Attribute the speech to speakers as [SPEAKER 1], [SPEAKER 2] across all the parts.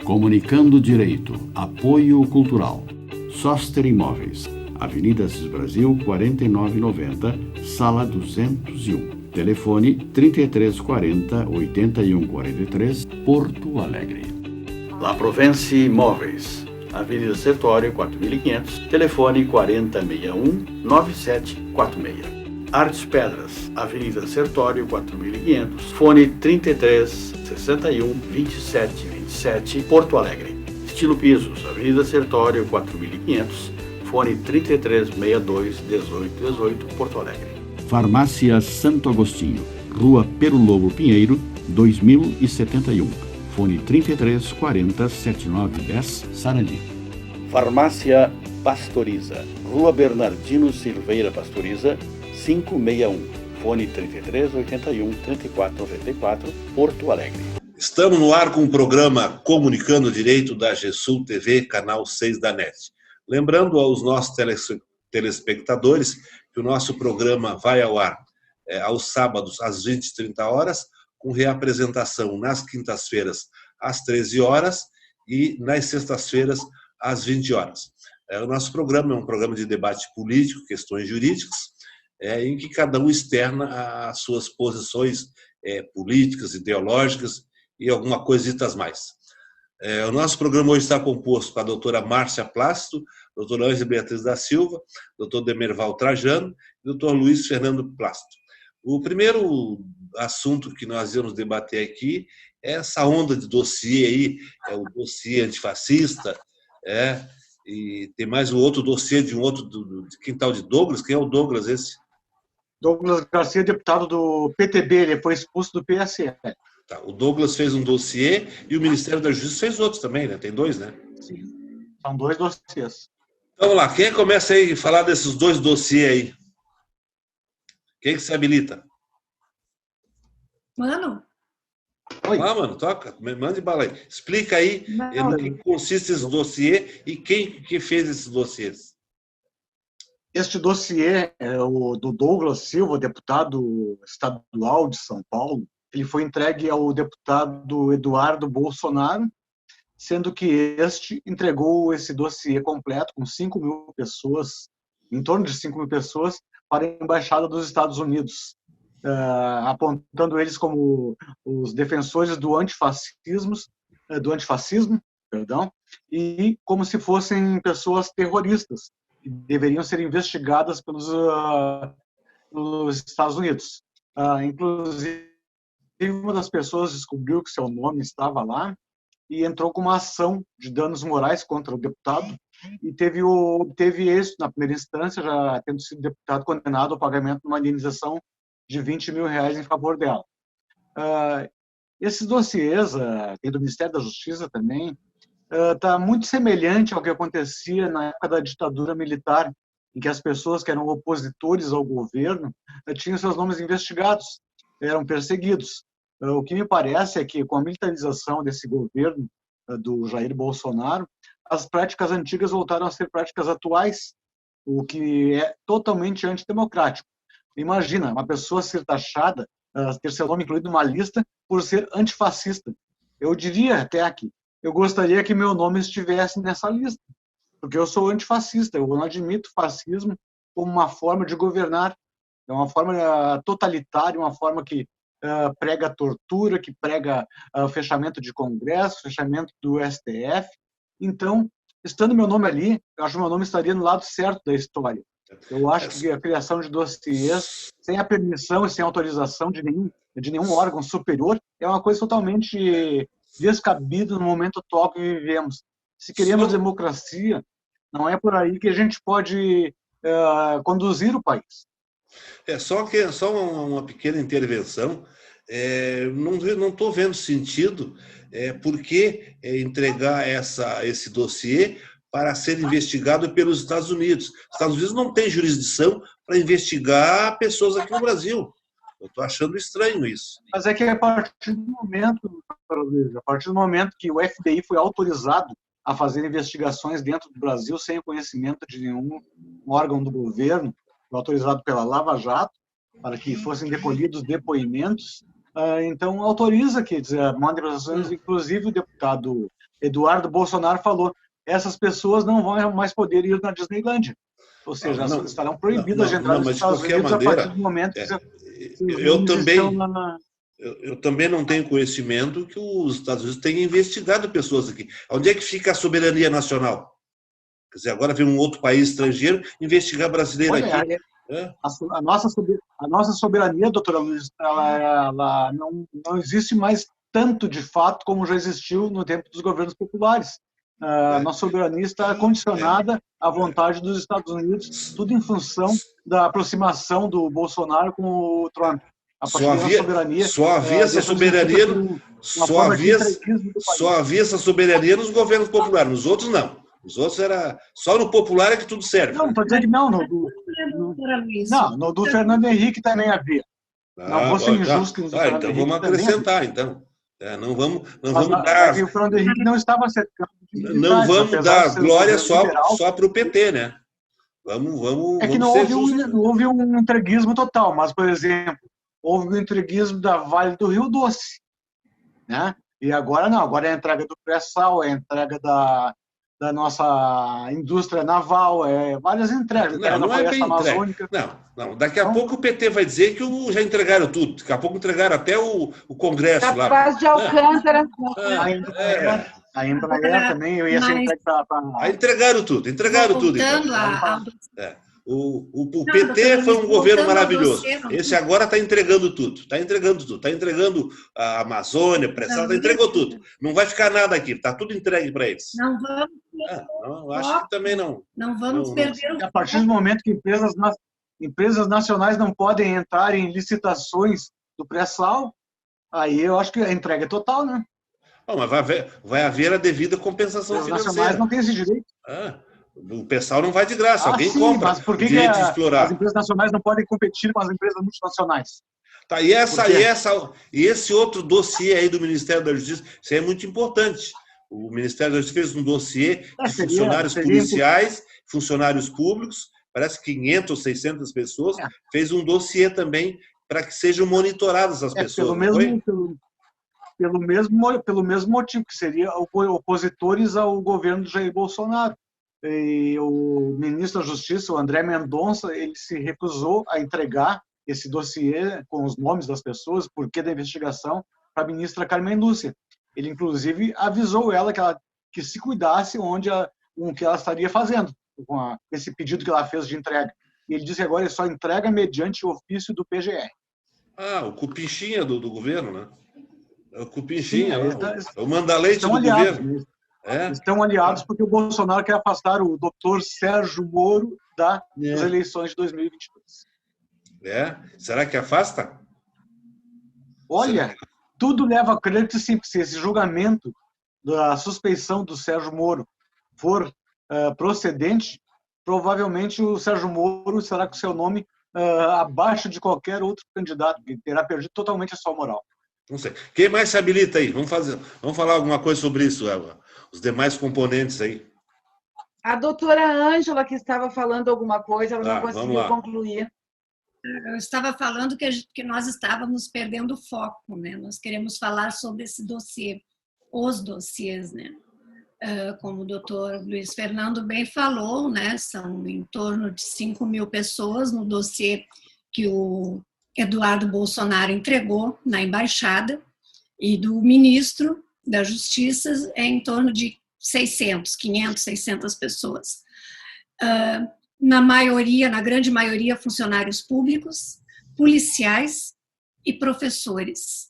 [SPEAKER 1] Comunicando Direito. Apoio Cultural. Soster Imóveis. Avenida Assis Brasil, 4990, Sala 201. Telefone 3340-8143, Porto Alegre. La Provence Imóveis. Avenida Sertório, 4500, telefone 4061-9746. Artes Pedras, Avenida Sertório, 4500, fone 3361-2727, Porto Alegre. Estilo Pisos, Avenida Sertório, 4500, fone 3362-1818, Porto Alegre. Farmácia Santo Agostinho, Rua Pero Lobo Pinheiro, 2071, fone 3340-7910, Sarandi. Farmácia Pastoriza, Rua Bernardino Silveira Pastoriza, 561, fone 3381-3494, Porto Alegre.
[SPEAKER 2] Estamos no ar com o programa Comunicando Direito da GESUL TV, canal 6 da NET. Lembrando aos nossos telespectadores que o nosso programa vai ao ar aos sábados às 20h30, com reapresentação nas quintas-feiras às 13h e nas sextas-feiras às 20h. O nosso programa é um programa de debate político, questões jurídicas, em que cada um externa as suas posições políticas, ideológicas e alguma coisitas mais. O nosso programa hoje está composto com a doutora Márcia Plácido, doutora Ângela Beatriz da Silva, doutor Demerval Trajano e doutor Luiz Fernando Plácido. O primeiro assunto que nós íamos debater aqui é essa onda de dossiê aí, o dossiê antifascista, e tem mais um outro dossiê de um outro, de quintal de Douglas. Quem é o Douglas esse?
[SPEAKER 3] Douglas Garcia, deputado do PTB, ele foi expulso do PSL.
[SPEAKER 2] Tá, o Douglas fez um dossiê e o Ministério da Justiça fez outros também, né? Tem dois, né?
[SPEAKER 3] Sim, são dois dossiês.
[SPEAKER 2] Então, vamos lá, quem começa aí a falar desses dois dossiês aí? Quem que se habilita?
[SPEAKER 4] Mano?
[SPEAKER 2] Oi. Lá, mano, toca, mande bala aí. Explica aí no que consiste esse dossiê e quem que fez esses dossiês.
[SPEAKER 3] Este dossiê é o do Douglas Silva, deputado estadual de São Paulo. Ele foi entregue ao deputado Eduardo Bolsonaro, sendo que este entregou esse dossiê completo, com 5.000 pessoas, em torno de 5.000 pessoas, para a Embaixada dos Estados Unidos, apontando eles como os defensores do antifascismo, e como se fossem pessoas terroristas, que deveriam ser investigadas pelos Estados Unidos. Inclusive, uma das pessoas descobriu que seu nome estava lá e entrou com uma ação de danos morais contra o deputado e teve êxito na primeira instância, já tendo sido deputado condenado ao pagamento de uma indenização de R$20.000 em favor dela. Esses dossiês, tem do Ministério da Justiça também, está muito semelhante ao que acontecia na época da ditadura militar, em que as pessoas que eram opositores ao governo tinham seus nomes investigados, eram perseguidos. O que me parece é que, com a militarização desse governo do Jair Bolsonaro, as práticas antigas voltaram a ser práticas atuais, o que é totalmente antidemocrático. Imagina, uma pessoa ser taxada, ter seu nome incluído numa lista por ser antifascista. Eu diria até aqui, eu gostaria que meu nome estivesse nessa lista, porque eu sou antifascista, eu não admito fascismo como uma forma de governar, é uma forma totalitária, uma forma que prega tortura, que prega fechamento de Congresso, fechamento do STF. Então, estando meu nome ali, eu acho que meu nome estaria no lado certo da história. Eu acho que a criação de dossiês, sem a permissão e sem autorização de nenhum órgão superior, é uma coisa totalmente descabida no momento atual que vivemos. Se queremos democracia, não é por aí que a gente pode conduzir o país.
[SPEAKER 2] Só uma pequena intervenção. Não estou vendo sentido por que entregar esse dossiê para ser investigado pelos Estados Unidos. Os Estados Unidos não têm jurisdição para investigar pessoas aqui no Brasil. Eu estou achando estranho isso.
[SPEAKER 3] Mas é que a partir do momento que o FBI foi autorizado a fazer investigações dentro do Brasil sem o conhecimento de nenhum órgão do governo, autorizado pela Lava Jato, para que fossem recolhidos depoimentos, então autoriza que mande para as ações, inclusive o deputado Eduardo Bolsonaro falou, essas pessoas não vão mais poder ir na Disneylândia. Ou seja, estarão proibidas de entrar nos Estados Unidos a partir do momento que
[SPEAKER 2] eu também
[SPEAKER 3] estão na...
[SPEAKER 2] eu também não tenho conhecimento que os Estados Unidos tenham investigado pessoas aqui. Onde é que fica a soberania nacional? Quer dizer, agora vem um outro país estrangeiro investigar brasileiro aqui.
[SPEAKER 3] A nossa soberania, doutora Luiz, ela não existe mais tanto de fato como já existiu no tempo dos governos populares. A nossa soberania está condicionada à vontade dos Estados Unidos, tudo em função da aproximação do Bolsonaro com o Trump.
[SPEAKER 2] Só havia essa soberania nos governos populares, nos outros não. Os outros era só no popular é que tudo serve.
[SPEAKER 3] Não, estou dizendo que não. No do Fernando Henrique também havia. Não vou ser injusto.
[SPEAKER 2] Então vamos acrescentar, então. Não vamos dar.
[SPEAKER 3] O Fernando Henrique não estava cercado.
[SPEAKER 2] Não vamos dar glória só para o PT, né? Vamos.
[SPEAKER 3] É que não houve um entreguismo total, mas, por exemplo, houve um entreguismo da Vale do Rio Doce, né? E agora não, agora é a entrega do pré-sal, é a entrega da nossa indústria naval, várias entregas.
[SPEAKER 2] Não é bem amazônica. Não. Daqui a pouco o PT vai dizer que já entregaram tudo. Daqui a pouco entregaram até o Congresso lá.
[SPEAKER 4] Capaz de Alcântara.
[SPEAKER 3] A Embraer também, eu ia ser entregue para...
[SPEAKER 2] Entregaram tudo. Então. O PT foi um governo maravilhoso. Esse agora está entregando tudo. Está entregando a Amazônia, pré-sal, entregou tudo. Não vai ficar nada aqui. Está tudo entregue para eles.
[SPEAKER 4] Não vamos.
[SPEAKER 2] Acho que também não.
[SPEAKER 4] Não vamos perder o...
[SPEAKER 3] A partir do momento que empresas nacionais não podem entrar em licitações do pré-sal, aí eu acho que a entrega é total, né?
[SPEAKER 2] Mas vai haver a devida compensação financeira. As
[SPEAKER 3] nacionais não têm esse direito.
[SPEAKER 2] O pessoal não vai de graça, alguém compra
[SPEAKER 3] mas por que
[SPEAKER 2] o direito de explorar.
[SPEAKER 3] As empresas nacionais não podem competir com as empresas multinacionais?
[SPEAKER 2] Tá, e esse outro dossiê aí do Ministério da Justiça, isso aí é muito importante. O Ministério da Justiça fez um dossiê de funcionários policiais, funcionários públicos, parece 500 ou 600 pessoas, fez um dossiê também para que sejam monitoradas as pessoas.
[SPEAKER 3] Pelo mesmo motivo, que seria opositores ao governo de Jair Bolsonaro. E o ministro da Justiça, o André Mendonça, ele se recusou a entregar esse dossiê com os nomes das pessoas, porquê da investigação, para a ministra Carmen Lúcia. Ele, inclusive, avisou ela que se cuidasse com o que ela estaria fazendo, com esse pedido que ela fez de entrega. E ele disse que agora ele só entrega mediante o ofício do PGR.
[SPEAKER 2] O Cupichinha do governo, né? É o Cupichinha, o manda-leite do governo.
[SPEAKER 3] Estão aliados porque o Bolsonaro quer afastar o doutor Sérgio Moro das eleições de 2022.
[SPEAKER 2] Será que afasta?
[SPEAKER 3] Olha, tudo leva a crer que sim, se esse julgamento da suspeição do Sérgio Moro for procedente, provavelmente o Sérgio Moro será com seu nome abaixo de qualquer outro candidato, que terá perdido totalmente a sua moral.
[SPEAKER 2] Não sei. Quem mais se habilita aí? Vamos falar alguma coisa sobre isso, Eva. Os demais componentes aí.
[SPEAKER 4] A doutora Ângela, que estava falando alguma coisa, ela não conseguiu concluir.
[SPEAKER 5] Eu estava falando que nós estávamos perdendo o foco, né? Nós queremos falar sobre esse dossiê, os dossiês, né? Como o doutor Luiz Fernando bem falou, né? São em torno de 5.000 pessoas no dossiê que o Eduardo Bolsonaro entregou na embaixada, e do ministro da Justiça é em torno de 500, 600 pessoas. Na grande maioria, funcionários públicos, policiais e professores.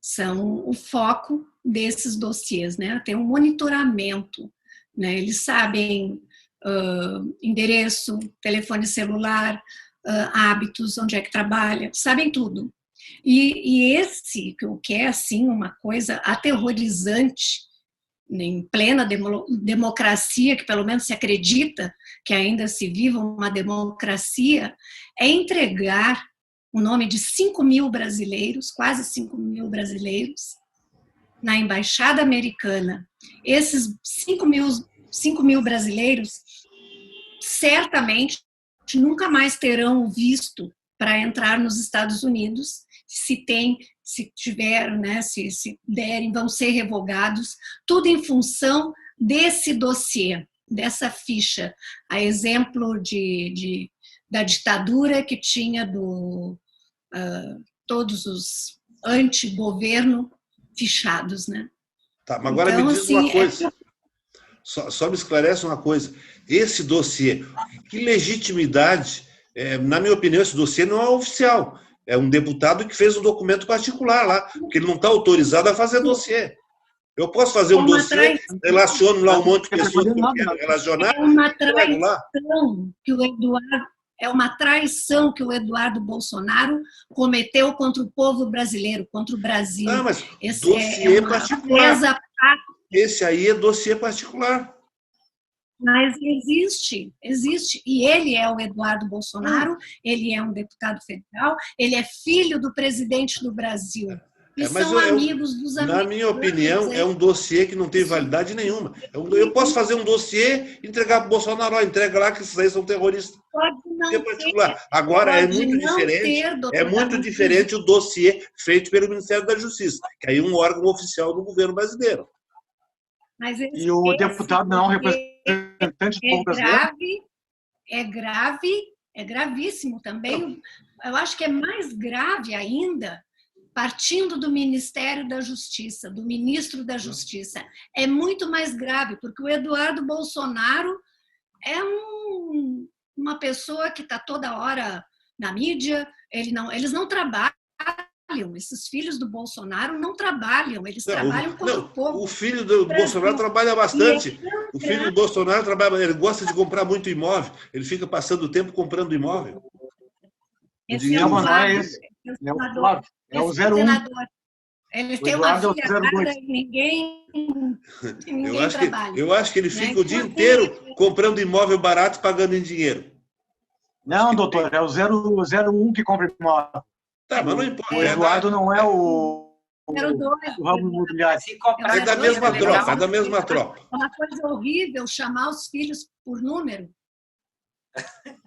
[SPEAKER 5] São o foco desses dossiês, né? Tem um monitoramento, né? Eles sabem endereço, telefone celular, hábitos, onde é que trabalha, sabem tudo. E esse, que é assim uma coisa aterrorizante, em plena democracia, que pelo menos se acredita que ainda se viva uma democracia, é entregar o nome de 5.000 brasileiros, quase 5.000 brasileiros, na embaixada americana. Esses 5.000 brasileiros certamente nunca mais terão visto para entrar nos Estados Unidos, se tem se tiver, né, se derem, vão ser revogados, tudo em função desse dossiê, dessa ficha, a exemplo da ditadura que tinha todos os anti-governo fichados, né?
[SPEAKER 2] Tá, mas agora
[SPEAKER 5] então,
[SPEAKER 2] me diz
[SPEAKER 5] assim,
[SPEAKER 2] uma coisa, só me esclarece uma coisa, esse dossiê, que legitimidade, na minha opinião, esse dossiê não é oficial, é um deputado que fez um documento particular lá, porque ele não está autorizado a fazer dossiê. Eu posso fazer um dossiê, relaciono lá um monte de pessoas que eu quero relacionar,
[SPEAKER 5] é uma traição que o Eduardo Bolsonaro cometeu contra o povo brasileiro, contra o Brasil.
[SPEAKER 2] Não, mas dossiê particular. Esse aí é dossiê particular.
[SPEAKER 5] Mas existe. E ele é o Eduardo Bolsonaro, ele é um deputado federal, ele é filho do presidente do Brasil. E são amigos dos amigos.
[SPEAKER 2] Na minha opinião, é um dossiê que não tem validade nenhuma. Eu posso fazer um dossiê e entregar para o Bolsonaro, entrega lá que esses aí são terroristas.
[SPEAKER 5] Pode não
[SPEAKER 2] particular. Agora, é muito diferente o dossiê feito pelo Ministério da Justiça, que aí é um órgão oficial do governo brasileiro.
[SPEAKER 5] Mas
[SPEAKER 3] e o deputado não é representante do povo brasileiro?
[SPEAKER 5] É gravíssimo também. Eu acho que é mais grave ainda, partindo do Ministério da Justiça, do ministro da Justiça. É muito mais grave, porque o Eduardo Bolsonaro é uma pessoa que está toda hora na mídia, eles não trabalham, esses filhos do Bolsonaro não trabalham, eles trabalham contra o povo.
[SPEAKER 2] O filho do Bolsonaro trabalha bastante. O filho do Bolsonaro trabalha, ele gosta de comprar muito imóvel, ele fica passando o tempo comprando imóvel.
[SPEAKER 5] Esse é o Flávio.
[SPEAKER 3] É o 01.
[SPEAKER 5] Ele tem uma filha rara e ninguém trabalha.
[SPEAKER 2] Eu acho que ele fica o dia inteiro comprando imóvel barato e pagando em dinheiro.
[SPEAKER 3] Não, doutor, é o 01 que compra imóvel.
[SPEAKER 2] Tá, mas não importa.
[SPEAKER 3] O Eduardo não é o
[SPEAKER 5] ramo
[SPEAKER 3] imobiliário.
[SPEAKER 2] É da mesma tropa, é da mesma tropa.
[SPEAKER 5] É uma coisa horrível chamar os filhos por número.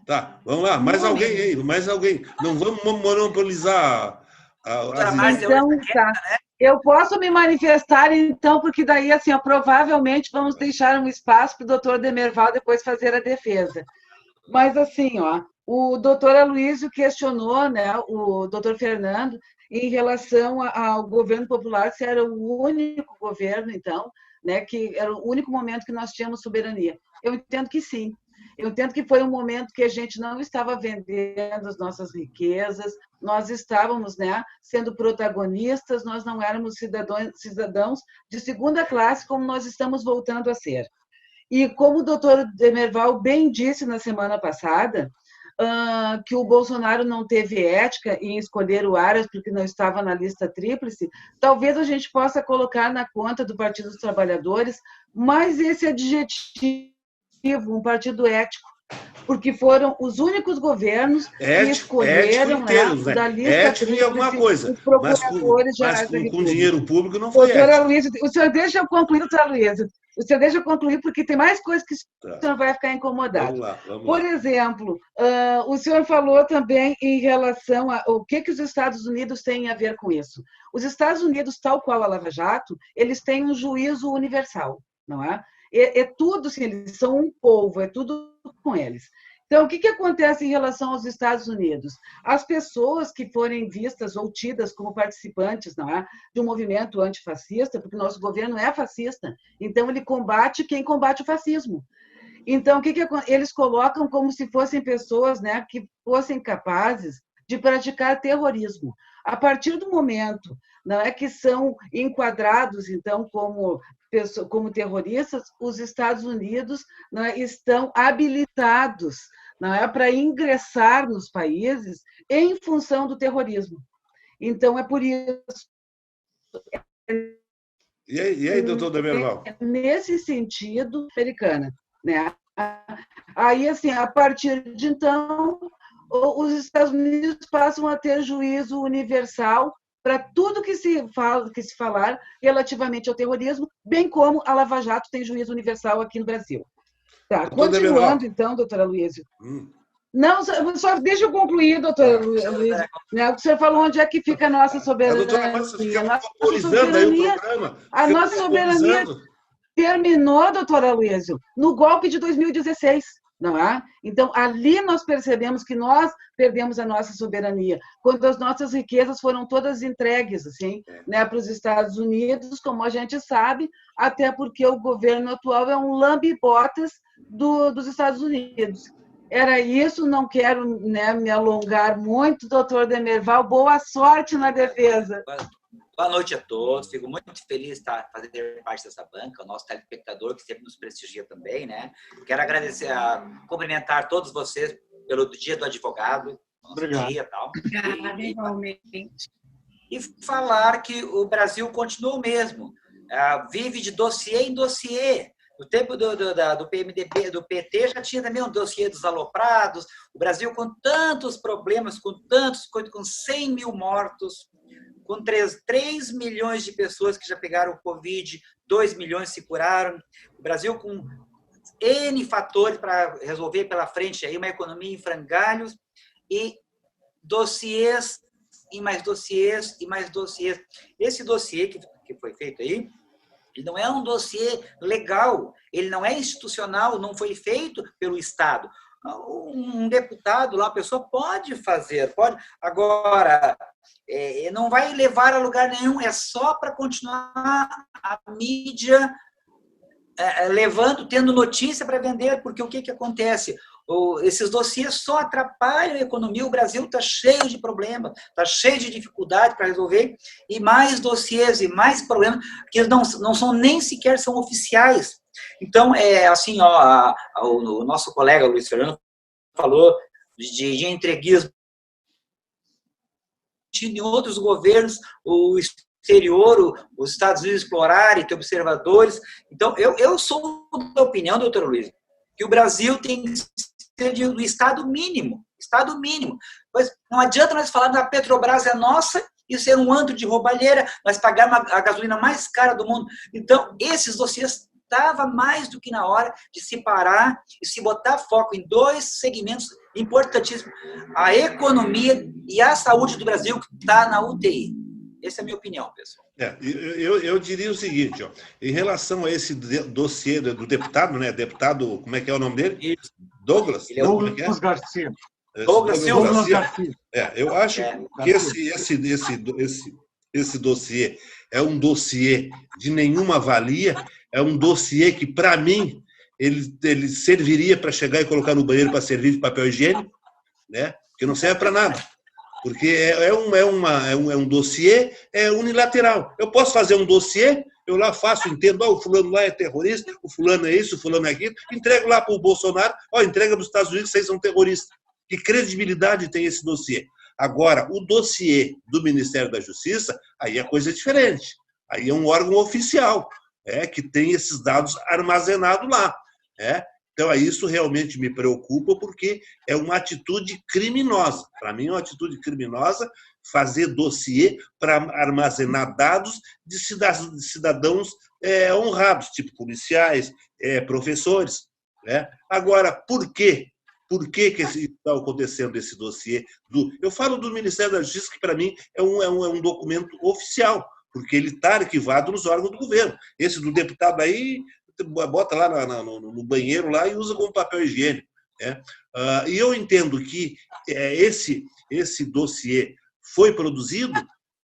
[SPEAKER 2] Tá, vamos lá. Mais alguém aí, mais alguém. Não vamos monopolizar
[SPEAKER 4] então, tá. Eu posso me manifestar, então, porque daí, assim, provavelmente vamos deixar um espaço para o doutor Demerval depois fazer a defesa. Mas, assim, o doutor Aloysio questionou, né, o doutor Fernando, em relação ao governo popular, se era o único governo, então, né, que era o único momento que nós tínhamos soberania. Eu entendo que sim. Eu entendo que foi um momento que a gente não estava vendendo as nossas riquezas, nós estávamos, né, sendo protagonistas, nós não éramos cidadãos de segunda classe como nós estamos voltando a ser. E como o doutor Demerval bem disse na semana passada, que o Bolsonaro não teve ética em escolher o Aras porque não estava na lista tríplice, talvez a gente possa colocar na conta do Partido dos Trabalhadores mais esse adjetivo, um partido ético, porque foram os únicos governos que escolheram da lista tríplice
[SPEAKER 2] alguma coisa,
[SPEAKER 4] os procuradores
[SPEAKER 2] mas com dinheiro público não foi
[SPEAKER 4] doutor
[SPEAKER 2] ético.
[SPEAKER 4] Aloysio, o senhor deixa eu concluir, doutor Aloysio. O senhor deixa eu concluir, porque tem mais coisas que o senhor vai ficar incomodado.
[SPEAKER 2] Vamos
[SPEAKER 4] Por exemplo, o senhor falou também em relação ao que os Estados Unidos têm a ver com isso. Os Estados Unidos, tal qual a Lava Jato, eles têm um juízo universal, não é? É tudo, assim, eles são um povo, é tudo com eles. Então, o que acontece em relação aos Estados Unidos? As pessoas que forem vistas ou tidas como participantes, não é, de um movimento antifascista, porque o nosso governo é fascista, então ele combate quem combate o fascismo. Então, o que eles colocam como se fossem pessoas, né, que fossem capazes de praticar terrorismo. A partir do momento, não é, que são enquadrados, então, como terroristas, os Estados Unidos, não é, estão habilitados, não é, para ingressar nos países em função do terrorismo. Então, é por isso.
[SPEAKER 2] E aí, doutor Demerval?
[SPEAKER 4] Nesse sentido, americana, né? Aí, assim, a partir de então, os Estados Unidos passam a ter juízo universal para tudo que se falar relativamente ao terrorismo, bem como a Lava Jato tem juízo universal aqui no Brasil. Tá, continuando, então, doutora Aloysio. Não, só deixa eu concluir, doutor Luiz. O senhor falou onde é que fica a nossa soberania.
[SPEAKER 2] Doutora Márcia, fica monopolizando aí o programa.
[SPEAKER 4] A nossa soberania terminou, doutora Luísio, no golpe de 2016. Não é? Então, ali nós percebemos que nós perdemos a nossa soberania, quando as nossas riquezas foram todas entregues assim, né, para os Estados Unidos, como a gente sabe, até porque o governo atual é um lambe-botas dos Estados Unidos. Era isso, não quero, né, me alongar muito, doutor Demerval, boa sorte na defesa.
[SPEAKER 6] Boa noite a todos, fico muito feliz de estar fazendo parte dessa banca, o nosso telespectador que sempre nos prestigia também, né? Quero agradecer, cumprimentar todos vocês pelo Dia do Advogado,
[SPEAKER 3] Obrigado.
[SPEAKER 6] Dia, tal.
[SPEAKER 5] Obrigada, igualmente.
[SPEAKER 6] E falar que o Brasil continua o mesmo, vive de dossiê em dossiê. No tempo do PMDB, do PT, já tinha também um dossiê dos aloprados, o Brasil com tantos problemas, com 100 mil mortos, com 3 milhões de pessoas que já pegaram o Covid, 2 milhões se curaram. O Brasil com N fatores para resolver pela frente, aí uma economia em frangalhos e dossiês, e mais dossiês, e mais dossiês. Esse dossiê que foi feito aí, ele não é um dossiê legal, ele não é institucional, não foi feito pelo Estado. Um deputado lá, a pessoa pode fazer, pode. Agora, não vai levar a lugar nenhum, é só para continuar a mídia tendo notícia para vender, porque o que acontece? Esses dossiês só atrapalham a economia, o Brasil está cheio de problemas, está cheio de dificuldade para resolver, e mais dossiês e mais problemas, que não são nem sequer são oficiais. Então, assim, o nosso colega Luiz Fernando falou de entreguismo em outros governos, o exterior, os Estados Unidos explorarem, ter observadores. Então, eu sou da opinião, doutor Luiz, que o Brasil tem que ser do Estado mínimo. Estado mínimo. Pois não adianta nós falarmos que a Petrobras é nossa e ser um antro de roubalheira, nós pagarmos a gasolina mais cara do mundo. Então, esses dossiês estava mais do que na hora de se parar e se botar foco em 2 segmentos importantíssimos: a economia e a saúde do Brasil, que está na UTI. Essa é a minha opinião, pessoal.
[SPEAKER 2] Eu diria o seguinte, em relação a esse dossiê do deputado, né? Deputado, como é que é o nome dele?
[SPEAKER 6] Isso.
[SPEAKER 2] Douglas?
[SPEAKER 3] Douglas Garcia.
[SPEAKER 2] Douglas Garcia. Eu acho que esse dossiê é um dossiê de nenhuma valia, é um dossiê que, para mim, ele serviria para chegar e colocar no banheiro para servir de papel higiênico, né? Que não serve para nada. Porque é um dossiê unilateral. Eu posso fazer um dossiê, eu lá faço, entendo, o fulano lá é terrorista, o fulano é isso, o fulano é aquilo, entrego lá para o Bolsonaro, entrega para os Estados Unidos, vocês são terroristas. Que credibilidade tem esse dossiê? Agora, o dossiê do Ministério da Justiça, aí é coisa diferente. Aí é um órgão oficial, que tem esses dados armazenados lá. Então, isso realmente me preocupa, porque é uma atitude criminosa. Para mim, é uma atitude criminosa fazer dossiê para armazenar dados de cidadãos honrados, tipo policiais, professores. Agora, por quê? Por que está acontecendo esse dossiê? Eu falo do Ministério da Justiça, que para mim é um documento oficial, porque ele está arquivado nos órgãos do governo. Esse do deputado aí, bota lá no banheiro lá e usa como papel higiênico. E eu entendo que esse dossiê foi produzido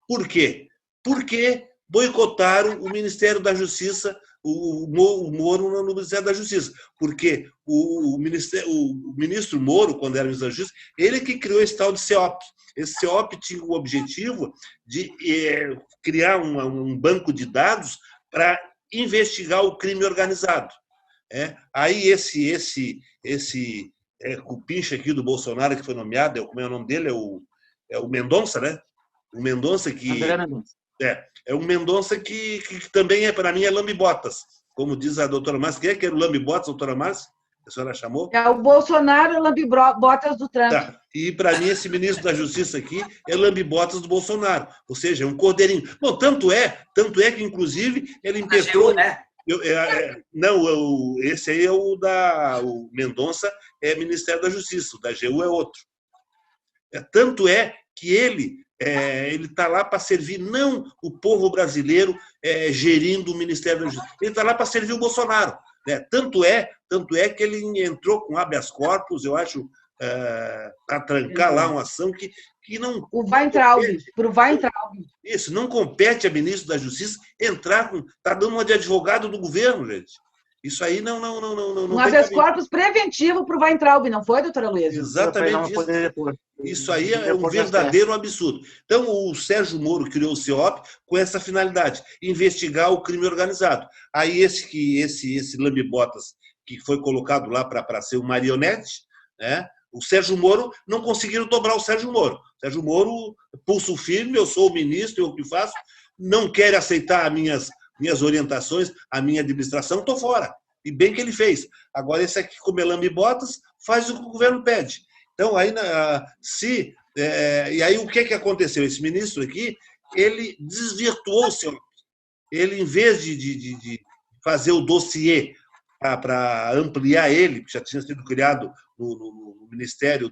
[SPEAKER 2] por quê? Porque boicotaram o Ministério da Justiça, o Moro no Ministério da Justiça. Porque o ministro Moro, quando era ministro da Justiça, ele que criou esse tal de CEOP. Esse CEOP tinha o objetivo de criar um banco de dados para investigar o crime organizado. Aí esse cupincha aqui do Bolsonaro, que foi nomeado, como é o nome dele? É o Mendonça, né? O Mendonça que... É um Mendonça que também, para mim, é lambe-botas. Como diz a doutora Márcia. Quem é que era o lambe-botas, doutora Márcia? A senhora chamou?
[SPEAKER 4] É o Bolsonaro, lambe-botas do Trump.
[SPEAKER 2] E, para mim, esse ministro da Justiça aqui é lambe-botas do Bolsonaro. Ou seja, é um cordeirinho. Bom, tanto é que, inclusive, ele impetrou...
[SPEAKER 6] né?
[SPEAKER 2] Esse aí é o Mendonça, é Ministério da Justiça, o da AGU é outro. Tanto é que ele está lá para servir não o povo brasileiro gerindo o Ministério da Justiça, ele está lá para servir o Bolsonaro. Né? Tanto é que ele entrou com habeas corpus, eu acho, para trancar lá uma ação que não...
[SPEAKER 4] O Weintraub, para o Weintraub.
[SPEAKER 2] Isso, não compete a ministro da Justiça entrar com... Está dando uma de advogado do governo, gente. Isso aí não
[SPEAKER 4] Um habeas corpus preventivo para o Weintraub, não foi, doutora Luísa?
[SPEAKER 2] Exatamente isso. Isso aí é um verdadeiro absurdo. Então, o Sérgio Moro criou o CEOP com essa finalidade, investigar o crime organizado. Aí esse lambe-botas que foi colocado lá para ser um marionete, né? O Sérgio Moro, não conseguiram dobrar o Sérgio Moro. O Sérgio Moro, pulso firme, eu sou o ministro, eu que faço, não quer aceitar minhas orientações, a minha administração, estou fora. E bem que ele fez. Agora, esse aqui, como é lambe-botas, faz o que o governo pede. Então, aí, e aí o que aconteceu? Esse ministro aqui, ele desvirtuou o seu... Ele, em vez de fazer o dossiê para ampliar ele, que já tinha sido criado no Ministério,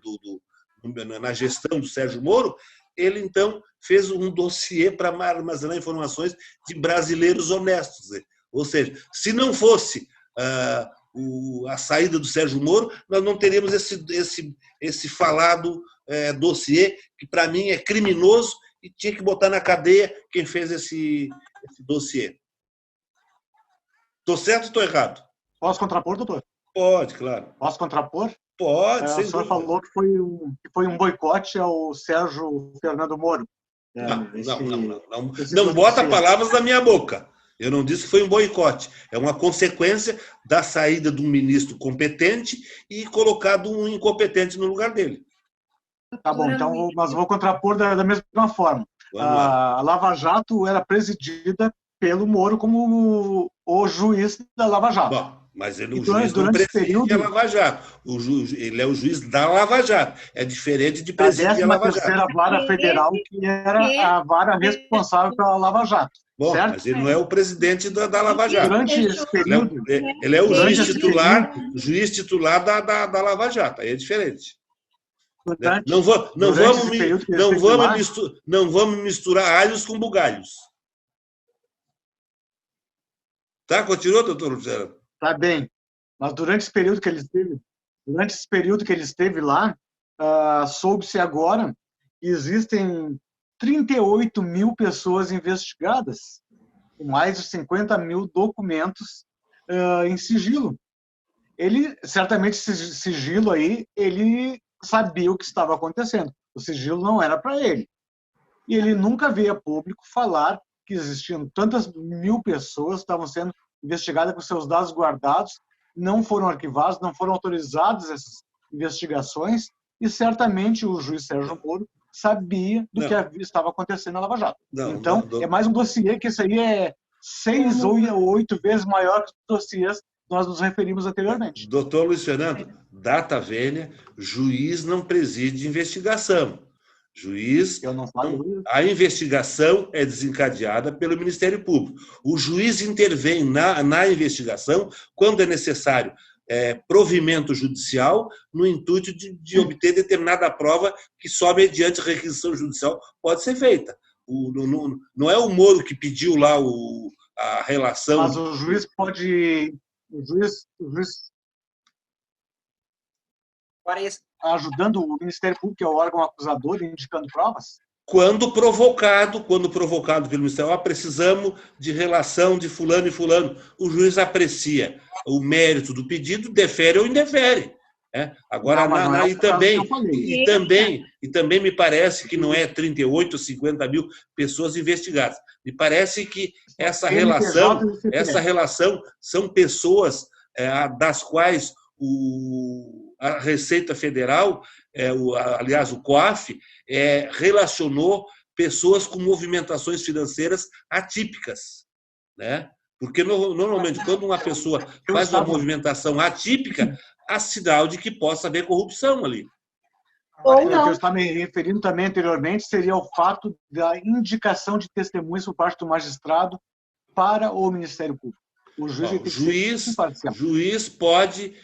[SPEAKER 2] na gestão do Sérgio Moro, ele, então, fez um dossiê para armazenar informações de brasileiros honestos. Ou seja, se não fosse a saída do Sérgio Moro, nós não teríamos esse falado dossiê, que, para mim, é criminoso e tinha que botar na cadeia quem fez esse dossiê. Estou certo ou estou errado?
[SPEAKER 3] Posso contrapor, doutor?
[SPEAKER 2] Pode, claro.
[SPEAKER 3] Posso contrapor?
[SPEAKER 2] Pode,
[SPEAKER 3] O senhor falou que foi um boicote ao Sérgio Fernando Moro.
[SPEAKER 2] Não bota palavras na minha boca. Eu não disse que foi um boicote. É uma consequência da saída de um ministro competente e colocado um incompetente no lugar dele.
[SPEAKER 3] Tá bom, então, mas vou contrapor da mesma forma. A Lava Jato era presidida pelo Moro como o juiz da Lava Jato.
[SPEAKER 2] Bom, mas o juiz não preside a Lava Jato. Ele é o juiz da Lava Jato. É diferente de presidir a Lava Jato.
[SPEAKER 3] A 13ª Vara Federal, que era a vara responsável pela Lava Jato.
[SPEAKER 2] Bom,
[SPEAKER 3] certo?
[SPEAKER 2] Mas ele não é o presidente da Lava Jato.
[SPEAKER 3] Durante esse período...
[SPEAKER 2] Ele é o juiz titular da Lava Jato. Aí é diferente. Não vamos misturar alhos com bugalhos. Tá? Continua, doutor Luciano?
[SPEAKER 3] Tá bem. Mas durante esse período que ele esteve lá, soube-se agora que existem 38 mil pessoas investigadas, com mais de 50 mil documentos em sigilo. Ele, certamente, esse sigilo aí, ele sabia o que estava acontecendo. O sigilo não era para ele. E ele nunca veio a público falar que existiam tantas mil pessoas que estavam sendo investigadas com seus dados guardados, não foram arquivados, não foram autorizadas essas investigações, e certamente o juiz Sérgio Moro sabia do que estava acontecendo na Lava Jato. É mais um dossiê que isso aí é 6 ou 8 vezes maior que os dossiês que nós nos referimos anteriormente.
[SPEAKER 2] Doutor Luiz Fernando, data vênia, juiz não preside investigação. A investigação é desencadeada pelo Ministério Público. O juiz intervém na investigação quando é necessário provimento judicial no intuito de obter determinada prova que só mediante requisição judicial pode ser feita. Não é o Moro que pediu lá a relação...
[SPEAKER 3] Mas o juiz pode... O juiz ajudando o Ministério Público, que é o órgão acusador, indicando provas?
[SPEAKER 2] Quando provocado pelo Ministério, precisamos de relação de fulano e fulano. O juiz aprecia o mérito do pedido, defere ou indefere. Agora, também me parece que não é 38 ou 50 mil pessoas investigadas. Me parece que essa relação são pessoas das quais a Receita Federal, aliás, o COAF, relacionou pessoas com movimentações financeiras atípicas, né? Porque, normalmente, quando uma pessoa faz uma movimentação atípica, há sinal de que possa haver corrupção ali.
[SPEAKER 3] Ou não. O que eu estava me referindo também anteriormente seria o fato da indicação de testemunhas por parte do magistrado para o Ministério Público. O juiz, tem que ser
[SPEAKER 2] juiz,
[SPEAKER 3] imparcial.
[SPEAKER 2] juiz pode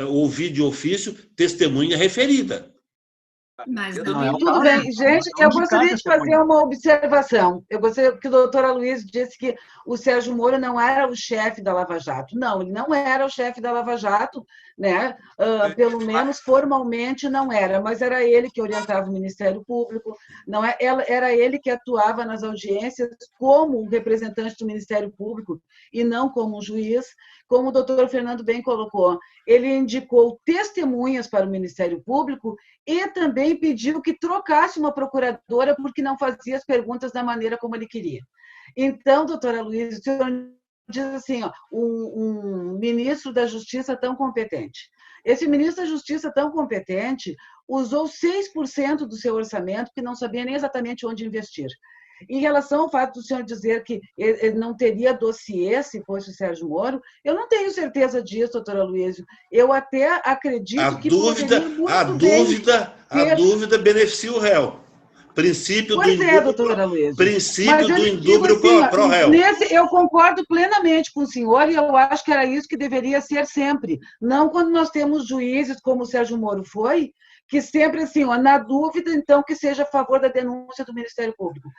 [SPEAKER 2] ouvir de ofício testemunha referida.
[SPEAKER 5] Mas
[SPEAKER 6] Eu
[SPEAKER 5] não
[SPEAKER 3] Não é o
[SPEAKER 5] em
[SPEAKER 4] Tudo
[SPEAKER 3] caso.
[SPEAKER 4] bem. Gente, eu gostaria de fazer
[SPEAKER 3] testemunha.
[SPEAKER 4] uma observação. Eu gostaria que o doutor Aloysio disse que o Sérgio Moro não era o chefe da Lava Jato. Não, ele não era o chefe da Lava Jato, né? Pelo menos formalmente não era, mas era ele que orientava o Ministério Público, não é? Era ele que atuava nas audiências como um representante do Ministério Público e não como um juiz, como o doutor Fernando bem colocou. Ele indicou testemunhas para o Ministério Público e também pediu que trocasse uma procuradora porque não fazia as perguntas da maneira como ele queria. Então, doutora Luiz, o senhor diz assim, ó, um ministro da Justiça tão competente. Esse ministro da Justiça tão competente usou 6% do seu orçamento, que não sabia nem exatamente onde investir. Em relação ao fato do senhor dizer que ele não teria dossiê se fosse o Sérgio Moro, eu não tenho certeza disso, doutora Luísio. Eu até acredito que poderia muito bem
[SPEAKER 2] A dúvida beneficia o réu. Princípio
[SPEAKER 4] Pois
[SPEAKER 2] do
[SPEAKER 4] é, doutora Luísa.
[SPEAKER 2] princípio do
[SPEAKER 4] Mas
[SPEAKER 2] indúbio pro réu.
[SPEAKER 4] Eu concordo plenamente com o senhor e eu acho que era isso que deveria ser sempre. Não quando nós temos juízes, como o Sérgio Moro foi, que sempre, assim, ó, na dúvida, então, que seja a favor da denúncia do Ministério Público.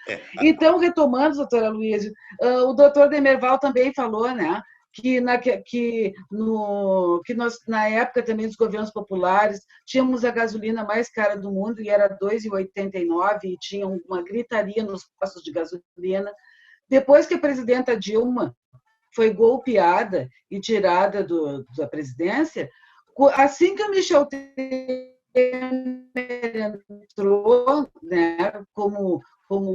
[SPEAKER 4] Então, retomando, doutora Luísa, o doutor Demerval também falou, né, que nós, na época também dos governos populares, tínhamos a gasolina mais cara do mundo, e era R$ 2,89, e tinha uma gritaria nos postos de gasolina. Depois que a presidenta Dilma foi golpeada e tirada da presidência, assim que o Michel Temer entrou, né,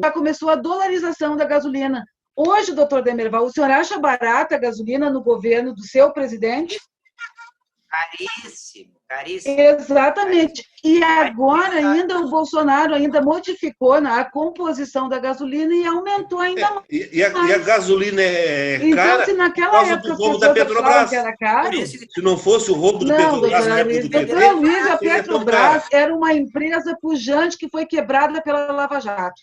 [SPEAKER 4] já começou a dolarização da gasolina. Hoje, doutor Demerval, o senhor acha barata a gasolina no governo do seu presidente?
[SPEAKER 6] Caríssimo, caríssimo.
[SPEAKER 4] Exatamente. E agora ainda o Bolsonaro ainda modificou a composição da gasolina e aumentou ainda mais.
[SPEAKER 2] E a gasolina é
[SPEAKER 4] então,
[SPEAKER 2] cara
[SPEAKER 4] se
[SPEAKER 2] por
[SPEAKER 4] naquela
[SPEAKER 2] causa
[SPEAKER 4] época
[SPEAKER 2] do
[SPEAKER 4] as
[SPEAKER 2] roubo da
[SPEAKER 4] pessoas achavam
[SPEAKER 2] Petrobras.
[SPEAKER 4] que era caro,
[SPEAKER 2] Se não fosse o roubo do
[SPEAKER 4] não,
[SPEAKER 2] Petrobras na
[SPEAKER 4] doutora
[SPEAKER 2] época
[SPEAKER 4] Luiz,
[SPEAKER 2] do PT,
[SPEAKER 4] doutora Luiz, a
[SPEAKER 2] seria tão cara.
[SPEAKER 4] Petrobras era uma empresa pujante que foi quebrada pela Lava Jato.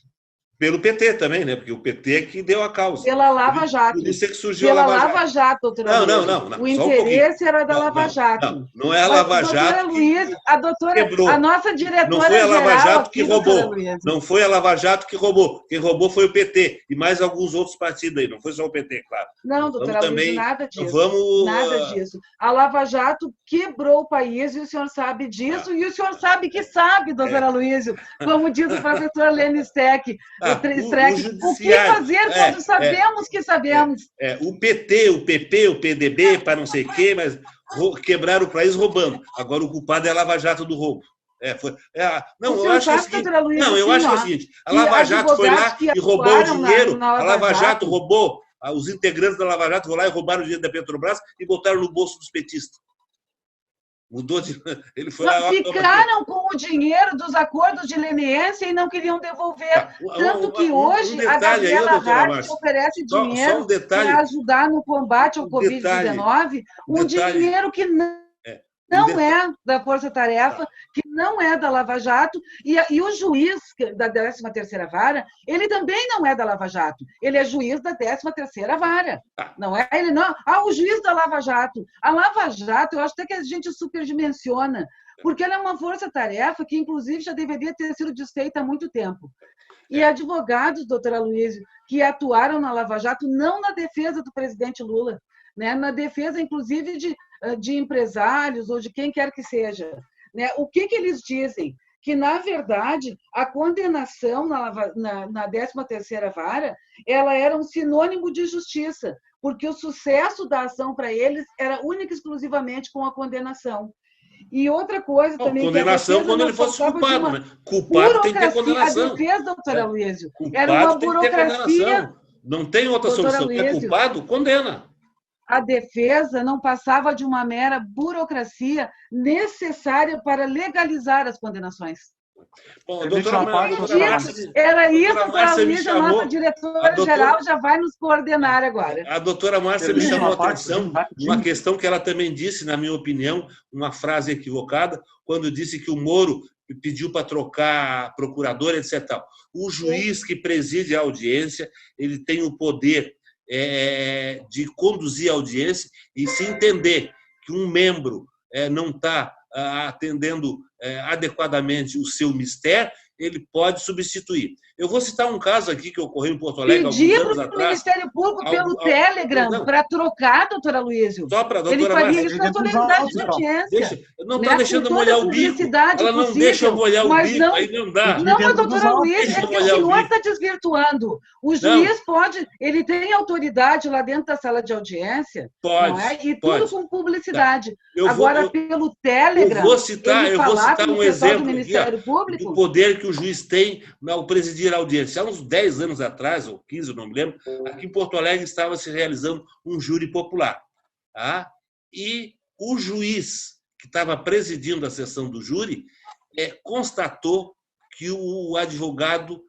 [SPEAKER 2] Pelo PT também, né? Porque o PT é que deu a causa.
[SPEAKER 4] Pela Lava Jato.
[SPEAKER 2] Por isso é que surgiu
[SPEAKER 4] Pela
[SPEAKER 2] a Lava Jato.
[SPEAKER 4] Lava Jato, doutora Luiz.
[SPEAKER 2] Não.
[SPEAKER 4] O
[SPEAKER 2] Só um
[SPEAKER 4] interesse era da Lava
[SPEAKER 2] pouquinho.
[SPEAKER 4] Jato.
[SPEAKER 2] Não é a
[SPEAKER 4] Mas,
[SPEAKER 2] Lava
[SPEAKER 4] doutora
[SPEAKER 2] Jato
[SPEAKER 4] Luiz,
[SPEAKER 2] que quebrou.
[SPEAKER 4] a nossa
[SPEAKER 2] Não
[SPEAKER 4] diretora
[SPEAKER 2] foi a Lava
[SPEAKER 4] geral
[SPEAKER 2] Jato que
[SPEAKER 4] aqui, doutora
[SPEAKER 2] roubou.
[SPEAKER 4] Luiz.
[SPEAKER 2] Não foi a Lava Jato que roubou. Quem roubou foi o PT e mais alguns outros partidos aí. Não foi só o PT, claro.
[SPEAKER 4] Não, doutora Luiz,
[SPEAKER 2] também,
[SPEAKER 4] nada disso.
[SPEAKER 2] vamos,
[SPEAKER 4] Nada disso. A Lava Jato quebrou o país e o senhor sabe disso, e o senhor sabe que sabe, doutora Luiz, como diz o professor Lênin Streck. O que fazer quando sabemos que sabemos?
[SPEAKER 2] O PT, o PP, o PDB, para não sei o quê, mas quebraram o país roubando. Agora o culpado é a Lava Jato do roubo. Eu acho o seguinte, a Lava Jato foi lá e roubou o dinheiro, a Lava Jato roubou, os integrantes da Lava Jato foram lá e roubaram o dinheiro da Petrobras e botaram no bolso dos petistas. Mudou de... Ele foi lá,
[SPEAKER 4] ficaram com o dinheiro dos acordos de leniência e não queriam devolver. Tanto que hoje a Gabriela Hart oferece dinheiro para ajudar no combate ao Covid-19, dinheiro que não é da Força Tarefa, que não é da Lava Jato, e o juiz da 13ª Vara, ele também não é da Lava Jato, ele é juiz da 13ª Vara, não é? Ele não. O juiz da Lava Jato. A Lava Jato, eu acho até que a gente superdimensiona, porque ela é uma força-tarefa que, inclusive, já deveria ter sido desfeita há muito tempo. E advogados, doutora Luiz, que atuaram na Lava Jato, não na defesa do presidente Lula, né? Na defesa, inclusive, de empresários ou de quem quer que seja. Né? O que eles dizem? Que, na verdade, a condenação na 13ª Vara ela era um sinônimo de justiça, porque o sucesso da ação para eles era única e exclusivamente com a condenação. E outra coisa também...
[SPEAKER 2] Condenação quando ele fosse culpado, né? Culpado tem que ter condenação.
[SPEAKER 4] A defesa, doutora Luísio,
[SPEAKER 2] era uma burocracia... Não tem outra solução. É culpado, condena.
[SPEAKER 4] A defesa não passava de uma mera burocracia necessária para legalizar as condenações.
[SPEAKER 2] Bom,
[SPEAKER 4] era isso, doutora Luísa, a nossa diretora-geral já vai nos coordenar agora.
[SPEAKER 2] A doutora Márcia me chamou a atenção uma questão que ela também disse, na minha opinião, uma frase equivocada, quando disse que o Moro pediu para trocar procurador, etc. O juiz que preside a audiência, ele tem o poder de conduzir a audiência e se entender que um membro não está atendendo adequadamente o seu mistério, ele pode substituir. Eu vou citar um caso aqui que ocorreu em Porto Alegre alguns anos atrás.
[SPEAKER 4] Pedir para o Ministério Público pelo Telegram para trocar, doutor Aloysio.
[SPEAKER 2] Só para a doutora
[SPEAKER 4] Ele faria
[SPEAKER 2] Márcia.
[SPEAKER 4] isso na solenidade de audiência.
[SPEAKER 2] Não está deixando eu molhar o bico. Ela não deixa eu molhar o bico, aí não dá.
[SPEAKER 4] Não, mas, doutor Aloysio, é que o senhor está desvirtuando. O juiz pode, ele tem autoridade lá dentro da sala de audiência,
[SPEAKER 2] pode,
[SPEAKER 4] não é? E
[SPEAKER 2] pode.
[SPEAKER 4] tudo com publicidade.
[SPEAKER 2] Tá.
[SPEAKER 4] Agora, pelo Telegram,
[SPEAKER 2] eu vou citar um exemplo
[SPEAKER 4] do Ministério Público,
[SPEAKER 2] do poder que o juiz tem ao presidir a audiência. Há uns 10 anos atrás, ou 15, não me lembro, aqui em Porto Alegre estava se realizando um júri popular. Tá? E o juiz que estava presidindo a sessão do júri constatou que o advogado,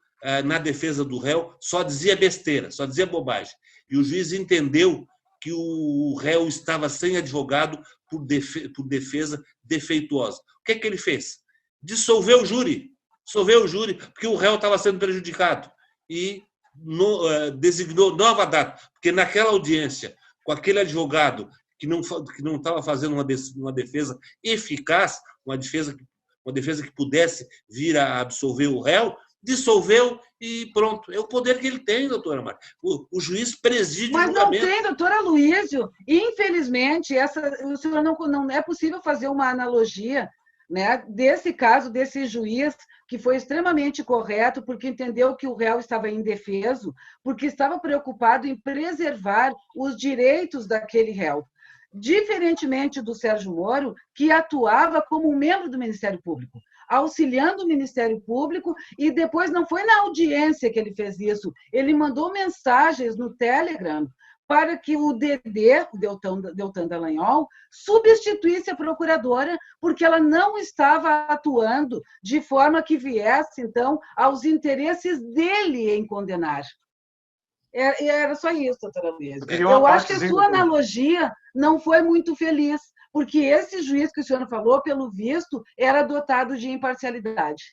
[SPEAKER 2] na defesa do réu, só dizia besteira, só dizia bobagem. E o juiz entendeu que o réu estava sem advogado por defesa defeituosa. O que é que ele fez? Dissolveu o júri. Dissolveu o júri, porque o réu estava sendo prejudicado. E designou nova data, porque naquela audiência, com aquele advogado que não estava fazendo uma defesa eficaz, uma defesa que pudesse vir a absolver o réu, dissolveu e pronto. É o poder que ele tem, doutora Márcia. O juiz preside o julgamento.
[SPEAKER 4] Mas não tem, doutor Aloysio. Infelizmente, o senhor não é possível fazer uma analogia, né, desse caso, desse juiz que foi extremamente correto, porque entendeu que o réu estava indefeso, porque estava preocupado em preservar os direitos daquele réu. Diferentemente do Sérgio Moro, que atuava como um membro do Ministério Público, auxiliando o Ministério Público, e depois não foi na audiência que ele fez isso, ele mandou mensagens no Telegram para que o DD, o Deltan Dallagnol, substituísse a procuradora, porque ela não estava atuando de forma que viesse, então, aos interesses dele em condenar. Era só isso, doutora Luísa. Eu acho que a sua analogia não foi muito feliz, porque esse juiz que o senhor falou, pelo visto, era dotado de imparcialidade.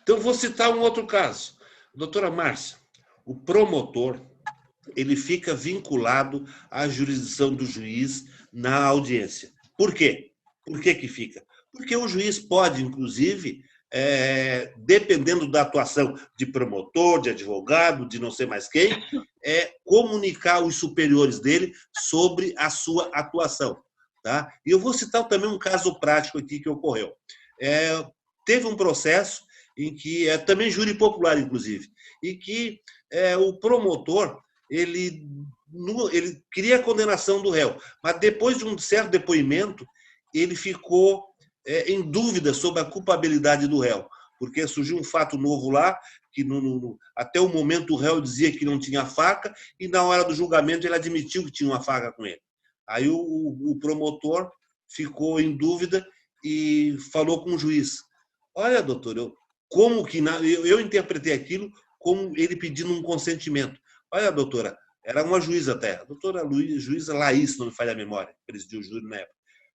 [SPEAKER 2] Então, vou citar um outro caso. Doutora Márcia, o promotor, ele fica vinculado à jurisdição do juiz na audiência. Por quê? Por que que fica? Porque o juiz pode, inclusive, dependendo da atuação de promotor, de advogado, de não sei mais quem, comunicar os superiores dele sobre a sua atuação. Tá? E eu vou citar também um caso prático aqui que ocorreu. Teve um processo em que, também júri popular, inclusive, e que o promotor ele queria a condenação do réu, mas depois de um certo depoimento, ele ficou em dúvida sobre a culpabilidade do réu, porque surgiu um fato novo lá, que até o momento o réu dizia que não tinha faca, e na hora do julgamento ele admitiu que tinha uma faca com ele. Aí o promotor ficou em dúvida e falou com o juiz: olha, doutor, eu interpretei aquilo como ele pedindo um consentimento. Olha, doutora, era uma juíza até, a doutora juíza Laís, não me falha a memória, presidiu o júri na época.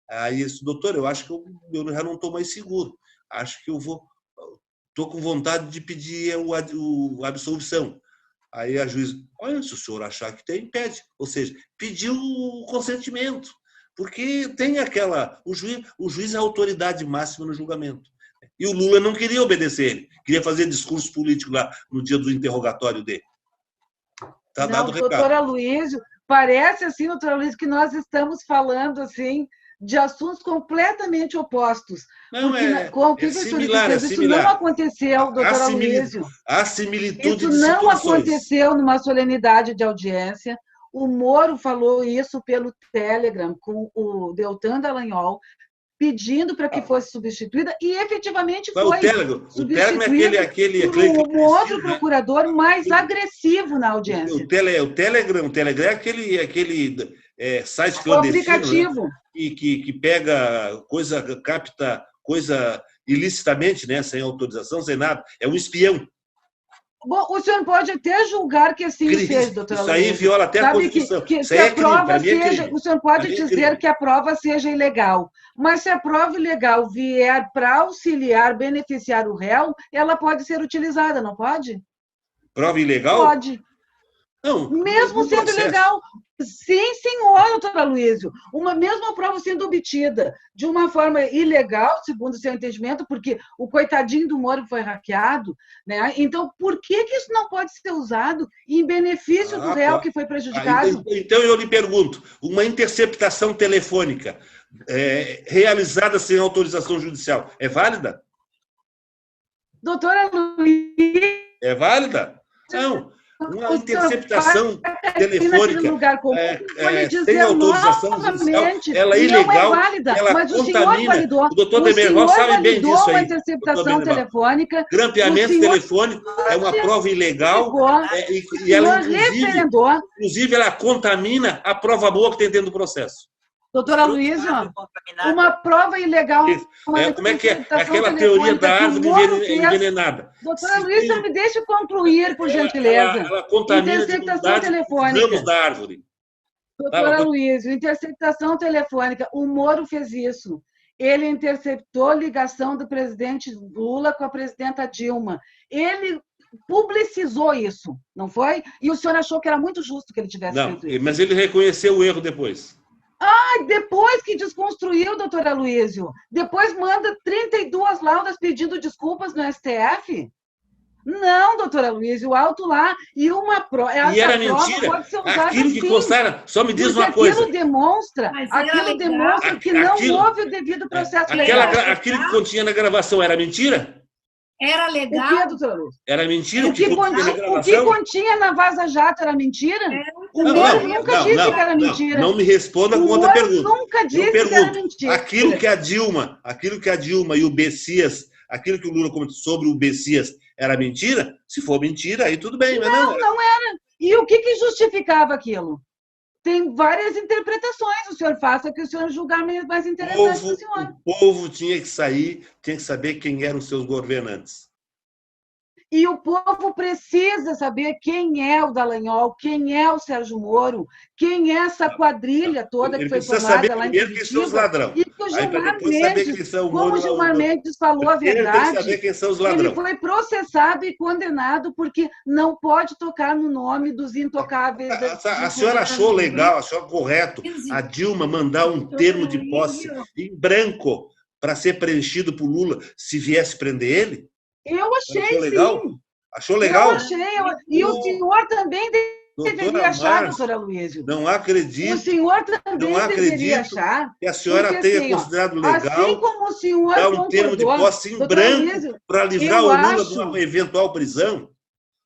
[SPEAKER 2] Aí disse: doutor, eu acho que eu já não estou mais seguro, acho que estou com vontade de pedir a absolvição. Aí a juíza: olha, se o senhor achar que tem, pede. Ou seja, pediu o consentimento, porque tem o juiz é a autoridade máxima no julgamento. E o Lula não queria obedecer ele, queria fazer discurso político lá no dia do interrogatório dele. Tá dado o recado.
[SPEAKER 4] Doutor Aloysio, parece assim, doutor Aloysio, que nós estamos falando assim de assuntos completamente opostos.
[SPEAKER 2] Não,
[SPEAKER 4] similar. Isso não aconteceu, doutor Aloysio.
[SPEAKER 2] Há similitude
[SPEAKER 4] de situações. Isso não aconteceu numa solenidade de audiência. O Moro falou isso pelo Telegram com o Deltan Dallagnol, pedindo para que fosse substituída, e efetivamente foi.
[SPEAKER 2] O Telegram é aquele
[SPEAKER 4] um outro procurador mais agressivo na audiência.
[SPEAKER 2] O Telegram é aquele site clandestino,
[SPEAKER 4] aplicativo,
[SPEAKER 2] né? que pega capta coisa ilicitamente, né? Sem autorização, sem nada. É um espião.
[SPEAKER 4] Bom, o senhor pode até julgar que assim seja, doutora.
[SPEAKER 2] Isso aí viola até a Constituição.
[SPEAKER 4] O senhor pode dizer que a prova seja ilegal, mas se a prova ilegal vier para auxiliar, beneficiar o réu, ela pode ser utilizada, não pode?
[SPEAKER 2] Prova ilegal?
[SPEAKER 4] Pode.
[SPEAKER 2] Não,
[SPEAKER 4] mesmo
[SPEAKER 2] no
[SPEAKER 4] sendo
[SPEAKER 2] processo.
[SPEAKER 4] ilegal. Sim, senhor, doutor Aloysio. Mesmo a prova sendo obtida de uma forma ilegal, segundo o seu entendimento, porque o coitadinho do Moro foi hackeado, né? Então, por que isso não pode ser usado em benefício do réu que foi prejudicado?
[SPEAKER 2] Então, eu lhe pergunto, uma interceptação telefônica realizada sem autorização judicial, é válida?
[SPEAKER 4] Doutora Aloysio,
[SPEAKER 2] É válida? Não. Uma interceptação telefônica sem autorização judicial, ela é ilegal,
[SPEAKER 4] não é válida,
[SPEAKER 2] ela
[SPEAKER 4] mas
[SPEAKER 2] contamina.
[SPEAKER 4] O senhor validou.
[SPEAKER 2] O doutor Demerval sabe bem disso aí.
[SPEAKER 4] Uma interceptação telefônica.
[SPEAKER 2] Grampeamento telefônico é uma prova ilegal e ela, inclusive, ela contamina a prova boa que tem dentro do processo.
[SPEAKER 4] Doutora Aloysio, uma prova ilegal.
[SPEAKER 2] Como é que é? Aquela teoria da árvore envenenada.
[SPEAKER 4] Doutora Aloysio, me deixe concluir, por gentileza.
[SPEAKER 2] Ela contamina
[SPEAKER 4] interceptação telefônica.
[SPEAKER 2] Os ramos da árvore.
[SPEAKER 4] Doutora Aloysio, interceptação telefônica. O Moro fez isso. Ele interceptou ligação do presidente Lula com a presidenta Dilma. Ele publicizou isso, não foi? E o senhor achou que era muito justo que ele tivesse feito isso.
[SPEAKER 2] Mas ele reconheceu o erro depois.
[SPEAKER 4] Depois que desconstruiu, doutor Aloysio, depois manda 32 laudas pedindo desculpas no STF? Não, doutor Aloysio, alto lá, e uma prova.
[SPEAKER 2] E era mentira.
[SPEAKER 4] Pode ser usada
[SPEAKER 2] aquilo que constaram, só me diz uma coisa.
[SPEAKER 4] Aquilo demonstra que não houve o devido processo legal.
[SPEAKER 2] Aquilo que continha na gravação era mentira?
[SPEAKER 5] Era legal.
[SPEAKER 4] O que, doutor Aloysio?
[SPEAKER 2] Era mentira
[SPEAKER 4] o que continha na Vaza Jato era mentira? O Moro nunca disse que era mentira.
[SPEAKER 2] Não me responda com outra pergunta.
[SPEAKER 4] Nunca disse que era mentira.
[SPEAKER 2] Aquilo que a Dilma e o Bessias, aquilo que o Lula comentou sobre o Bessias era mentira? Se for mentira, aí tudo bem. Mas
[SPEAKER 4] não era. E o que justificava aquilo? Tem várias interpretações. O senhor faça que o senhor julgar mais interessante para o senhor.
[SPEAKER 2] O povo tinha que saber quem eram os seus governantes.
[SPEAKER 4] E o povo precisa saber quem é o Dallagnol, quem é o Sérgio Moro, quem é essa quadrilha toda que foi formada lá em Curitiba.
[SPEAKER 2] Quem são os ladrões.
[SPEAKER 4] E que o Gilmar Mendes, como o Gilmar Mendes falou a verdade,
[SPEAKER 2] saber quem são os ladrões.
[SPEAKER 4] Ele foi processado e condenado porque não pode tocar no nome dos intocáveis.
[SPEAKER 2] A senhora achou legal, achou correto a Dilma mandar um termo de posse em branco para ser preenchido por Lula se viesse prender ele?
[SPEAKER 4] Eu achei,
[SPEAKER 2] achou legal?
[SPEAKER 4] Sim.
[SPEAKER 2] Achou legal?
[SPEAKER 4] Eu achei. E o senhor também deveria achar, doutora Aloysio.
[SPEAKER 2] Não acredito.
[SPEAKER 4] O senhor também deveria achar.
[SPEAKER 2] Que a senhora tenha considerado legal
[SPEAKER 4] assim como o senhor
[SPEAKER 2] dar um termo de posse em branco para livrar o Lula de uma eventual prisão.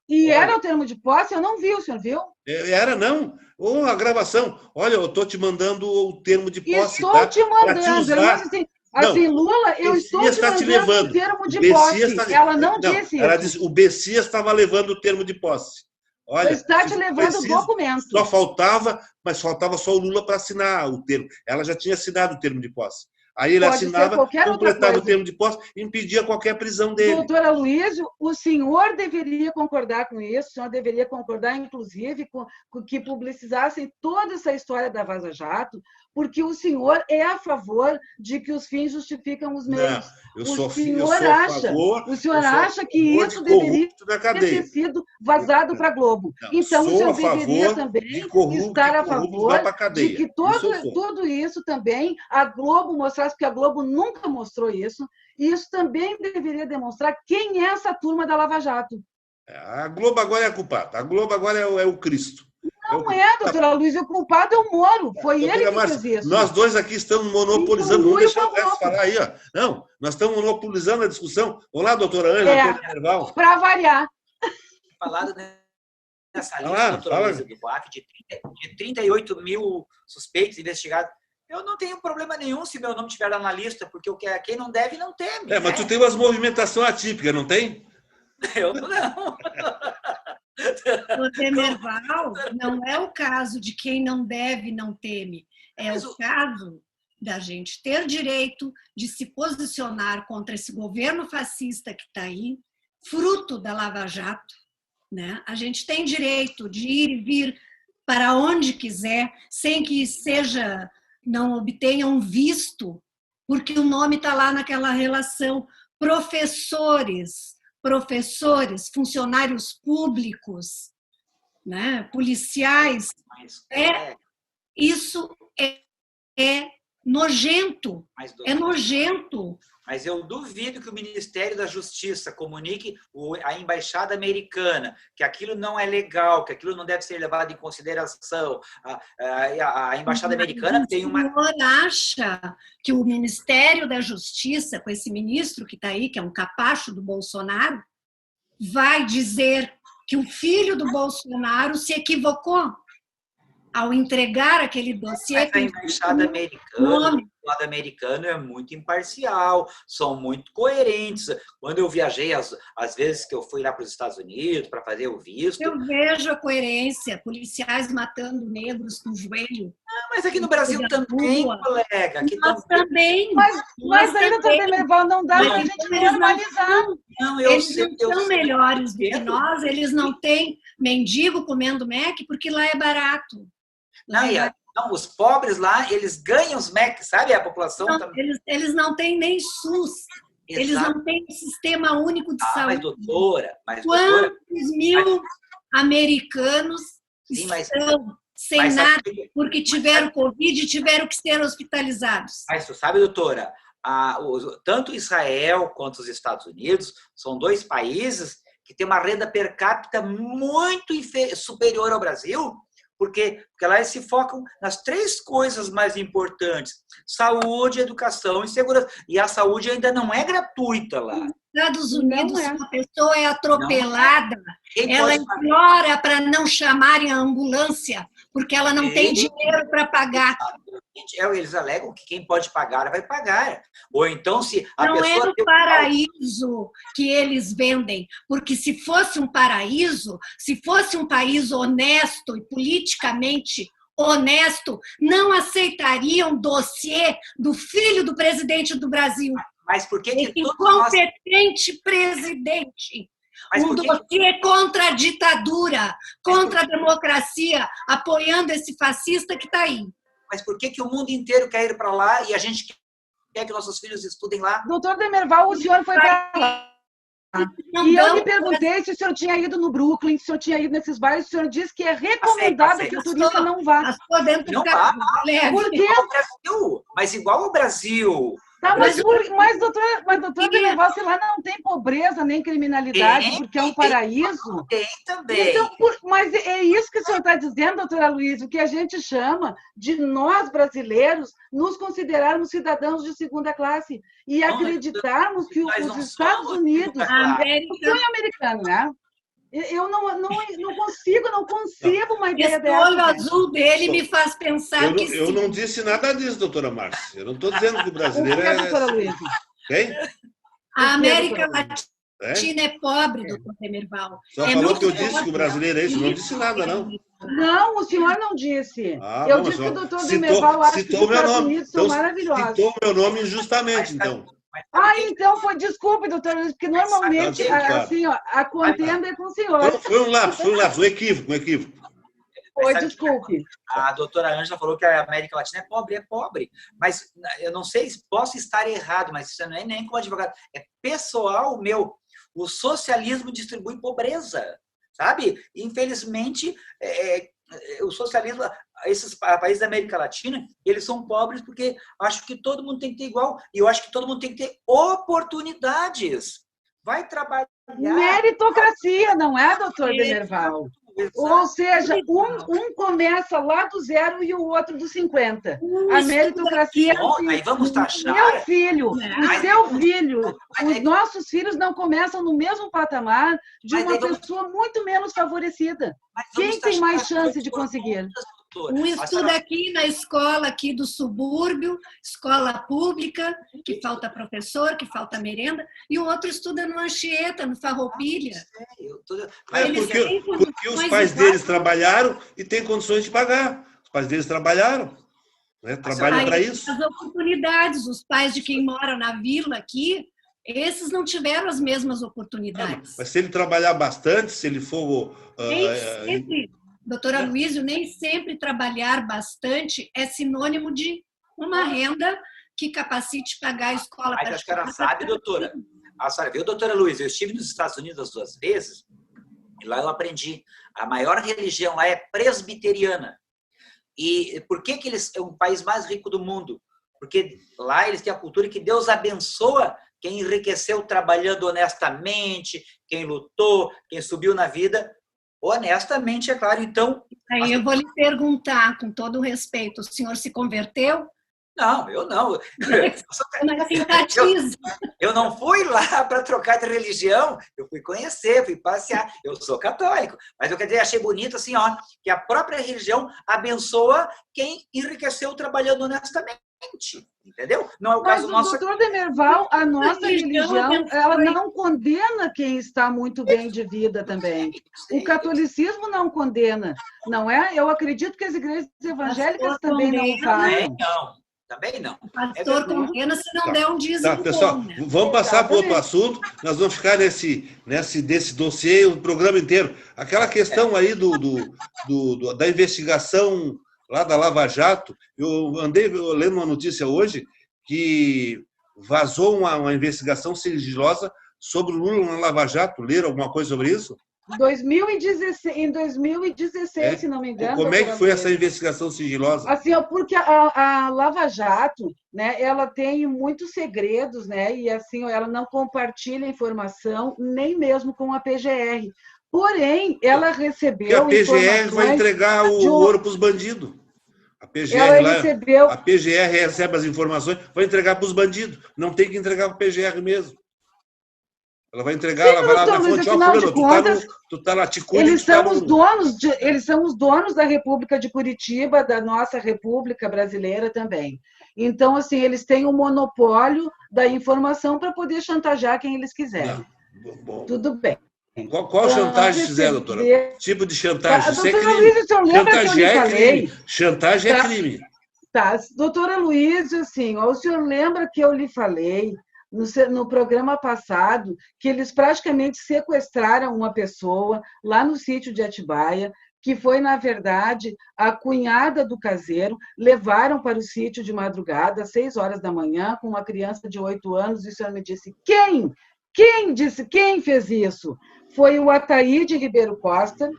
[SPEAKER 4] E era o termo de posse? Eu não vi, o senhor viu?
[SPEAKER 2] Era, não. Ou a gravação. Olha, eu estou te mandando o termo de posse.
[SPEAKER 4] Estou te mandando. Assim, Lula, eu estou te levando o termo de posse. Ela não disse isso.
[SPEAKER 2] Ela disse, o Bessias estava levando o termo de posse. Olha,
[SPEAKER 4] está te levando o documento.
[SPEAKER 2] Só faltava só o Lula para assinar o termo. Ela já tinha assinado o termo de posse. Aí ele assinava, completava o termo de posse e impedia qualquer prisão dele.
[SPEAKER 4] Doutor Aloysio, o senhor deveria concordar com isso, o senhor deveria concordar, inclusive, com que publicizassem toda essa história da Vaza Jato, porque o senhor é a favor de que os fins justificam os meios. O senhor acha que isso deveria ter sido vazado para a Globo. Então, o senhor deveria também estar a favor de que tudo isso também a Globo mostrasse, porque a Globo nunca mostrou isso, e isso também deveria demonstrar quem é essa turma da Lava Jato.
[SPEAKER 2] A Globo agora é a culpada. A Globo agora é o Cristo.
[SPEAKER 4] Não doutora Aloysio, o culpado é o Moro. Foi ele que fez isso.
[SPEAKER 2] Nós dois aqui estamos monopolizando. Vamos deixar o resto falar aí. Ó. Não, nós estamos monopolizando a discussão. Olá, doutora Ana, doutora Nerval.
[SPEAKER 4] Para variar.
[SPEAKER 6] Falado nessa lista, doutora Luísa do BOAF, de 38 mil suspeitos investigados. Eu não tenho problema nenhum se meu nome estiver lá na lista, porque quem não deve, não teme.
[SPEAKER 2] Mas tu tem umas movimentações atípicas, não tem?
[SPEAKER 6] Eu não.
[SPEAKER 5] O Demerval não é o caso de quem não deve, não teme. É o caso da gente ter direito de se posicionar contra esse governo fascista que está aí, fruto da Lava Jato, né? A gente tem direito de ir e vir para onde quiser, sem que não obtenha um visto, porque o nome está lá naquela relação. Professores, funcionários públicos, né? Policiais. Isso é nojento. É nojento.
[SPEAKER 6] Mas eu duvido que o Ministério da Justiça comunique à Embaixada Americana que aquilo não é legal, que aquilo não deve ser levado em consideração. A Embaixada Americana tem uma...
[SPEAKER 5] O senhor acha que o Ministério da Justiça, com esse ministro que está aí, que é um capacho do Bolsonaro, vai dizer que o filho do Bolsonaro se equivocou ao entregar aquele dossiê?
[SPEAKER 6] A Embaixada Americana, o lado americano é muito imparcial, são muito coerentes. Quando eu viajei, às vezes que eu fui lá para os Estados Unidos para fazer o visto...
[SPEAKER 5] Eu vejo a coerência, policiais matando negros com o joelho.
[SPEAKER 6] Mas aqui no Brasil também, colega. Aqui
[SPEAKER 4] nós também. Mas aí, doutor Demerval, não dá para a gente normalizar.
[SPEAKER 5] Eles não são melhores do que nós, eles não têm mendigo comendo Mac, porque lá é barato.
[SPEAKER 6] Não, os pobres lá, eles ganham os MEC, sabe? A população
[SPEAKER 5] não,
[SPEAKER 6] também.
[SPEAKER 5] Eles não têm nem SUS. Exato. Eles não têm sistema único de saúde.
[SPEAKER 6] Mas
[SPEAKER 5] quantos mil americanos estão sem nada porque tiveram Covid e tiveram que ser hospitalizados?
[SPEAKER 6] Mas tu sabe, doutora, tanto Israel quanto os Estados Unidos são dois países que têm uma renda per capita muito superior ao Brasil, porque lá eles se focam nas 3 coisas mais importantes: saúde, educação e segurança. E a saúde ainda não é gratuita lá.
[SPEAKER 5] Nos Estados Unidos, se uma pessoa é atropelada, ela implora para não chamarem a ambulância, porque ela não tem dinheiro para pagar.
[SPEAKER 6] Eles alegam que quem pode pagar vai pagar. Ou então, se a
[SPEAKER 5] não
[SPEAKER 6] pessoa...
[SPEAKER 5] Não é o paraíso que eles vendem, porque se fosse um paraíso, se fosse um país honesto e politicamente honesto, não aceitariam dossiê do filho do presidente do Brasil.
[SPEAKER 6] Mas por que
[SPEAKER 5] incompetente presidente? Um dossiê contra a ditadura, contra a democracia, apoiando esse fascista que está aí.
[SPEAKER 6] Mas por que o mundo inteiro quer ir para lá e a gente quer que nossos filhos estudem lá?
[SPEAKER 4] Doutor Demerval, o senhor foi para lá. E eu me perguntei se o senhor tinha ido no Brooklyn, se o senhor tinha ido nesses bairros. O senhor disse que é recomendado que o turista não vá.
[SPEAKER 5] Não vá.
[SPEAKER 4] Por quê?
[SPEAKER 6] Mas igual o Brasil.
[SPEAKER 4] Tá, mas doutor Demerval, se lá não tem pobreza nem criminalidade, porque é um paraíso.
[SPEAKER 6] Tem também.
[SPEAKER 4] Então, mas é isso que o senhor está dizendo, doutora Luísa, o que a gente chama de nós, brasileiros, nos considerarmos cidadãos de segunda classe e acreditarmos que os Estados Unidos...
[SPEAKER 5] A América...
[SPEAKER 4] O sonho americano, né? Eu não concebo uma ideia
[SPEAKER 5] dessa. O olho
[SPEAKER 4] dessa.
[SPEAKER 5] azul dele me faz pensar que
[SPEAKER 2] eu não disse nada disso, doutora Márcia. Eu não estou dizendo que o brasileiro
[SPEAKER 4] é... doutora Luísa?
[SPEAKER 2] Quem?
[SPEAKER 5] A América Latina é pobre, doutor Demerval.
[SPEAKER 2] Só falou que eu disse que o brasileiro é isso. Não disse nada, não.
[SPEAKER 4] Não, o senhor não disse. Eu disse que o doutor Demerval acha que os Estados Unidos são maravilhosos.
[SPEAKER 2] Citou meu nome injustamente, então.
[SPEAKER 4] Então desculpe, doutor Luiz, porque normalmente assim, ó, a contenda é com o senhor.
[SPEAKER 2] Foi um lápis, um equívoco.
[SPEAKER 4] Desculpe.
[SPEAKER 6] A doutora Ângela falou que a América Latina é pobre. Mas eu não sei, posso estar errado, mas isso não é nem como advogado. É pessoal meu. O socialismo distribui pobreza, sabe? Infelizmente, o socialismo... Esses países da América Latina, eles são pobres porque acho que todo mundo tem que ter igual. E eu acho que todo mundo tem que ter oportunidades. Vai trabalhar...
[SPEAKER 4] Meritocracia, não é, doutor Demerval? Ou seja, um começa lá do 0 e o outro do 50. A meritocracia...
[SPEAKER 6] Aí vamos taxar...
[SPEAKER 4] Meu filho, o seu filho, os nossos filhos não começam no mesmo patamar de uma pessoa muito menos favorecida. Quem tem mais chance de conseguir?
[SPEAKER 5] Um estuda aqui na escola aqui do subúrbio, escola pública, que falta professor, que falta merenda, e o outro estuda no Anchieta, no Farroupilha.
[SPEAKER 2] Porque os pais deles trabalharam e têm condições de pagar. Os pais deles trabalharam, né? Trabalham para isso.
[SPEAKER 5] As oportunidades, os pais de quem mora na vila aqui, esses não tiveram as mesmas oportunidades.
[SPEAKER 2] Mas se ele trabalhar bastante, se ele for...
[SPEAKER 5] Doutora Luísio, nem sempre trabalhar bastante é sinônimo de uma renda que capacite pagar a escola.
[SPEAKER 6] Mas a senhora sabe, doutora? A senhora viu, doutora Luísa? Eu estive nos Estados Unidos 2 vezes. E lá eu aprendi. A maior religião lá é presbiteriana. E por que eles é o país mais rico do mundo? Porque lá eles têm a cultura que Deus abençoa quem enriqueceu trabalhando honestamente, quem lutou, quem subiu na vida, honestamente, é claro. Então...
[SPEAKER 5] Aí eu vou lhe perguntar, com todo o respeito, o senhor se converteu?
[SPEAKER 6] Não, eu não. Eu não fui lá para trocar de religião, eu fui conhecer, fui passear. Eu sou católico, mas eu quero dizer, achei bonito assim, ó, que a própria religião abençoa quem enriqueceu trabalhando honestamente. Entendeu? Não é o caso nosso.
[SPEAKER 4] Mas, doutor Demerval, a nossa religião, ela não condena quem está muito bem de vida também. O catolicismo não condena, não é? Eu acredito que as igrejas evangélicas também não fazem.
[SPEAKER 6] Também não.
[SPEAKER 5] O pastor condena se não der um dízimo.
[SPEAKER 2] Tá, pessoal,
[SPEAKER 5] bom, né?
[SPEAKER 2] vamos passar para outro assunto. Nós vamos ficar desse dossiê o programa inteiro. Aquela questão aí da investigação lá da Lava Jato, eu andei lendo uma notícia hoje que vazou uma investigação sigilosa sobre o Lula na Lava Jato. Leram alguma coisa sobre isso?
[SPEAKER 4] Em 2016, se não me engano.
[SPEAKER 2] Como é que foi essa investigação sigilosa?
[SPEAKER 4] Assim, porque a Lava Jato, né, ela tem muitos segredos, né, e assim, ela não compartilha informação nem mesmo com a PGR. Porém, ela recebeu.
[SPEAKER 2] Porque a PGR vai entregar o ouro para os bandidos. A PGR recebe as informações, vai entregar para os bandidos. Não tem que entregar para a PGR mesmo. Ela vai entregar, ela vai lá na fonte, tu tá lá, te cuida.
[SPEAKER 4] Eles são os donos da República de Curitiba, da nossa República Brasileira também. Então, assim, eles têm o monopólio da informação para poder chantagear quem eles quiserem. Tudo bem.
[SPEAKER 2] Qual chantagem fizeram, doutora? Tipo de chantagem? Isso é crime.
[SPEAKER 4] Luiz, chantagem
[SPEAKER 2] é crime. Chantagem é crime.
[SPEAKER 4] Tá, doutora Luiz, assim, o senhor lembra que eu lhe falei no programa passado, que eles praticamente sequestraram uma pessoa lá no sítio de Atibaia, que foi, na verdade, a cunhada do caseiro, levaram para o sítio de madrugada, às 6 horas da manhã, com uma criança de 8 anos, e o senhor me disse, quem? Quem fez isso? Foi o Ataíde Ribeiro Costa,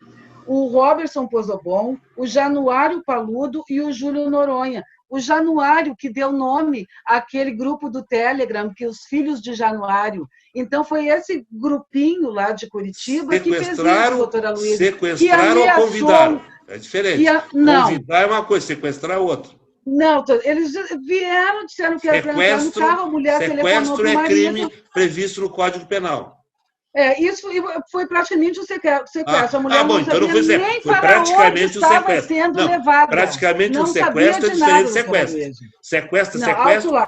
[SPEAKER 4] o Robertson Pozobon, o Januário Paludo e o Júlio Noronha. O Januário, que deu nome àquele grupo do Telegram, que os filhos de Januário. Então, foi esse grupinho lá de Curitiba que fez isso, doutora Luísa.
[SPEAKER 2] Sequestraram ou convidaram? É diferente. Convidar é uma coisa, sequestrar é outra.
[SPEAKER 4] Não, eles vieram, disseram que era para entrar no carro, a mulher telefonou para o marido.
[SPEAKER 2] Sequestro é crime previsto no Código Penal.
[SPEAKER 4] Isso foi praticamente um sequestro. A mulher
[SPEAKER 2] bom, então não foi sequestro. Foi praticamente um sequestro. Praticamente um sequestro é diferente de sequestro. Sequestro,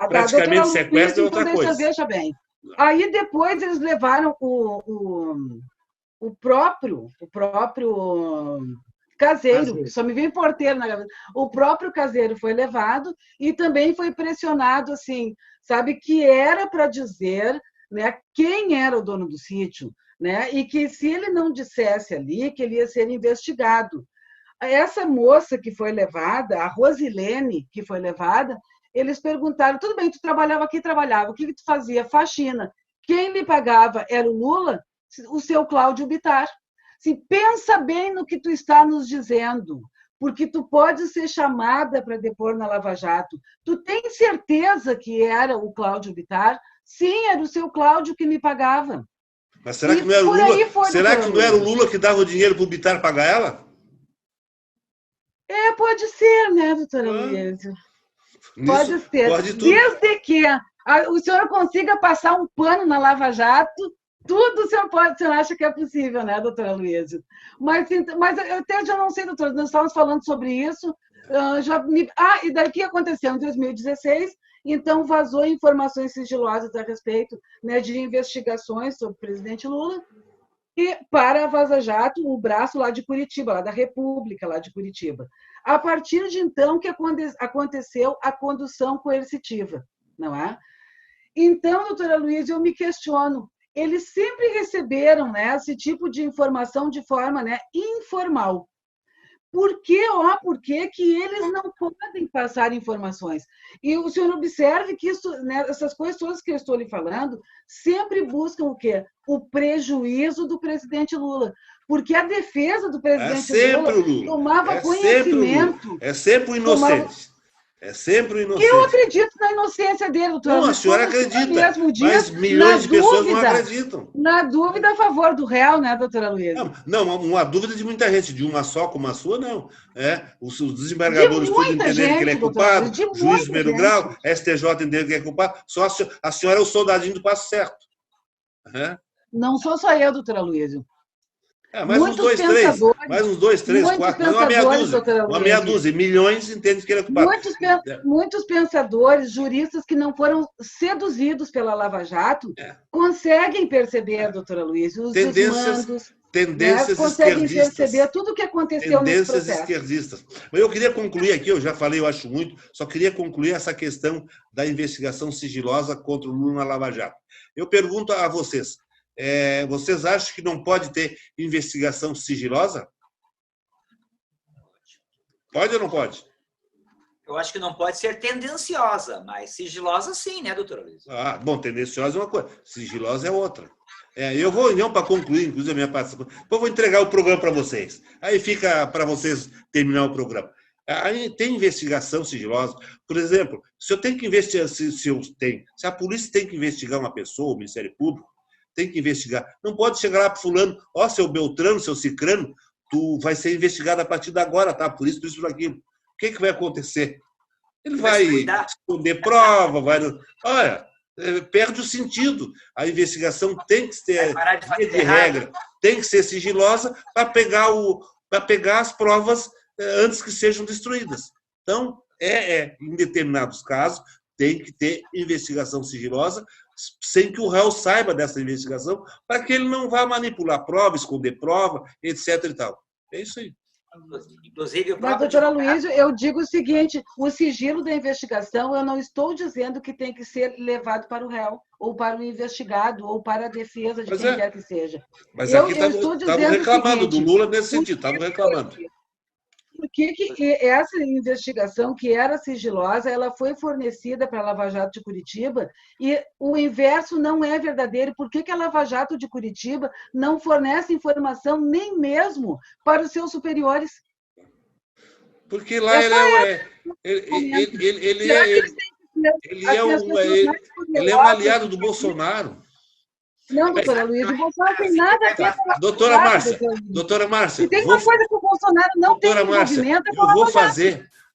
[SPEAKER 2] praticamente sequestro é outra coisa.
[SPEAKER 4] Veja bem. Aí depois eles levaram o próprio caseiro, só me vem porteiro na cabeça. O próprio caseiro foi levado e também foi pressionado, assim, sabe, que era para dizer, né, quem era o dono do sítio, né, e que se ele não dissesse ali, que ele ia ser investigado. Essa moça que foi levada, a Rosilene, que foi levada, eles perguntaram, tudo bem, tu trabalhava aqui, o que tu fazia? Faxina. Quem lhe pagava era o Lula, o seu Cláudio Bittar. Assim, pensa bem no que tu está nos dizendo, porque tu pode ser chamada para depor na Lava Jato. Tu tem certeza que era o Cláudio Bittar? Sim, era o seu Cláudio que me pagava.
[SPEAKER 2] Mas será que não era o Lula? Será que não era o Lula que dava o dinheiro para o Bittar pagar ela?
[SPEAKER 4] Pode ser, né, doutora Luísa? Pode ser. Desde que o senhor consiga passar um pano na Lava Jato, tudo o senhor acha que é possível, né, doutora Luísa? Mas eu até já não sei, doutora, nós estávamos falando sobre isso. E daí o que aconteceu em 2016? Então, vazou informações sigilosas a respeito, né, de investigações sobre o presidente Lula e para a Vaza Jato, o braço lá de Curitiba, lá da República, lá de Curitiba. A partir de então que aconteceu a condução coercitiva, não é? Então, doutora Luísa, eu me questiono, eles sempre receberam, né, esse tipo de informação de forma, né, informal. Por que que eles não podem passar informações? E o senhor observe que isso, né, essas coisas todas que eu estou lhe falando sempre buscam o quê? O prejuízo do presidente Lula. porque a defesa do
[SPEAKER 2] É
[SPEAKER 4] presidente
[SPEAKER 2] sempre o
[SPEAKER 4] Lula
[SPEAKER 2] Lula.
[SPEAKER 4] tomava conhecimento.
[SPEAKER 2] É sempre o inocente. É sempre o
[SPEAKER 4] Eu
[SPEAKER 2] inocente.
[SPEAKER 4] acredito na inocência dele, doutora
[SPEAKER 2] Não, a
[SPEAKER 4] Luiz,
[SPEAKER 2] senhora
[SPEAKER 4] como o senhor
[SPEAKER 2] acredita,
[SPEAKER 4] mesmo diz,
[SPEAKER 2] mas milhões de pessoas não acreditam.
[SPEAKER 4] na dúvida a favor do réu, né, doutora Luiz?
[SPEAKER 2] Não, uma dúvida de muita gente, de uma só como a sua, não. Os
[SPEAKER 4] De
[SPEAKER 2] desembargadores todos
[SPEAKER 4] muita
[SPEAKER 2] entenderem que ele é
[SPEAKER 4] gente, doutora
[SPEAKER 2] culpado,
[SPEAKER 4] Luiz, de
[SPEAKER 2] juiz de
[SPEAKER 4] muita
[SPEAKER 2] primeiro
[SPEAKER 4] gente.
[SPEAKER 2] grau, STJ entender que é culpado, só a senhora é o soldadinho do passo certo.
[SPEAKER 4] Não sou só eu, doutora Luiz.
[SPEAKER 2] Mais uns dois, três, quatro, mas uma meia dúzia. Uma meia dúzia. Milhões entendem que ele é culpado.
[SPEAKER 4] Muitos pensadores, juristas que não foram seduzidos pela Lava Jato, conseguem perceber, doutora Luiz, os desmandos,
[SPEAKER 2] tendências
[SPEAKER 4] conseguem
[SPEAKER 2] esquerdistas.
[SPEAKER 4] perceber tudo o que aconteceu nesse processo.
[SPEAKER 2] Tendências esquerdistas. Mas eu queria concluir aqui, eu já falei, eu acho muito, só queria concluir essa questão da investigação sigilosa contra o Lula na Lava Jato. Eu pergunto a vocês, vocês acham que não pode ter investigação sigilosa? Pode ou não pode?
[SPEAKER 6] Eu acho que não pode ser tendenciosa, mas sigilosa sim, né, doutora Luiz?
[SPEAKER 2] Bom, tendenciosa é uma coisa, sigilosa é outra. Eu vou, então, para concluir, inclusive, a minha participação, depois vou entregar o programa para vocês. Aí fica para vocês terminar o programa. Aí tem investigação sigilosa. Por exemplo, se eu tenho que investigar, se a polícia tem que investigar uma pessoa, o Ministério Público, tem que investigar. Não pode chegar lá para fulano, seu Beltrano, seu Cicrano, tu vai ser investigado a partir de agora, tá? Por isso, por aquilo. O que vai acontecer? Ele vai esconder prova, olha, perde o sentido. A investigação tem que ter, de regra, tem que ser sigilosa para pegar as provas antes que sejam destruídas. Então, em determinados casos, tem que ter investigação sigilosa, sem que o réu saiba dessa investigação, para que ele não vá manipular prova, esconder prova, etc. e tal. É isso aí.
[SPEAKER 6] Inclusive,
[SPEAKER 4] mas, doutora Luiz, eu digo o seguinte, o sigilo da investigação, eu não estou dizendo que tem que ser levado para o réu, ou para o investigado, ou para a defesa de quem quer que seja.
[SPEAKER 2] Mas aqui estavam reclamando do Lula nesse sentido, estavam reclamando.
[SPEAKER 4] Por que essa investigação, que era sigilosa, ela foi fornecida para a Lava Jato de Curitiba e o inverso não é verdadeiro? Por que a Lava Jato de Curitiba não fornece informação nem mesmo para os seus superiores?
[SPEAKER 2] Porque lá ele é um aliado do Bolsonaro.
[SPEAKER 4] Não, doutora Luiz, o Bolsonaro tem nada a ver com a
[SPEAKER 2] doutora Márcia,
[SPEAKER 4] se tem uma coisa que o Bolsonaro não tem envolvimento,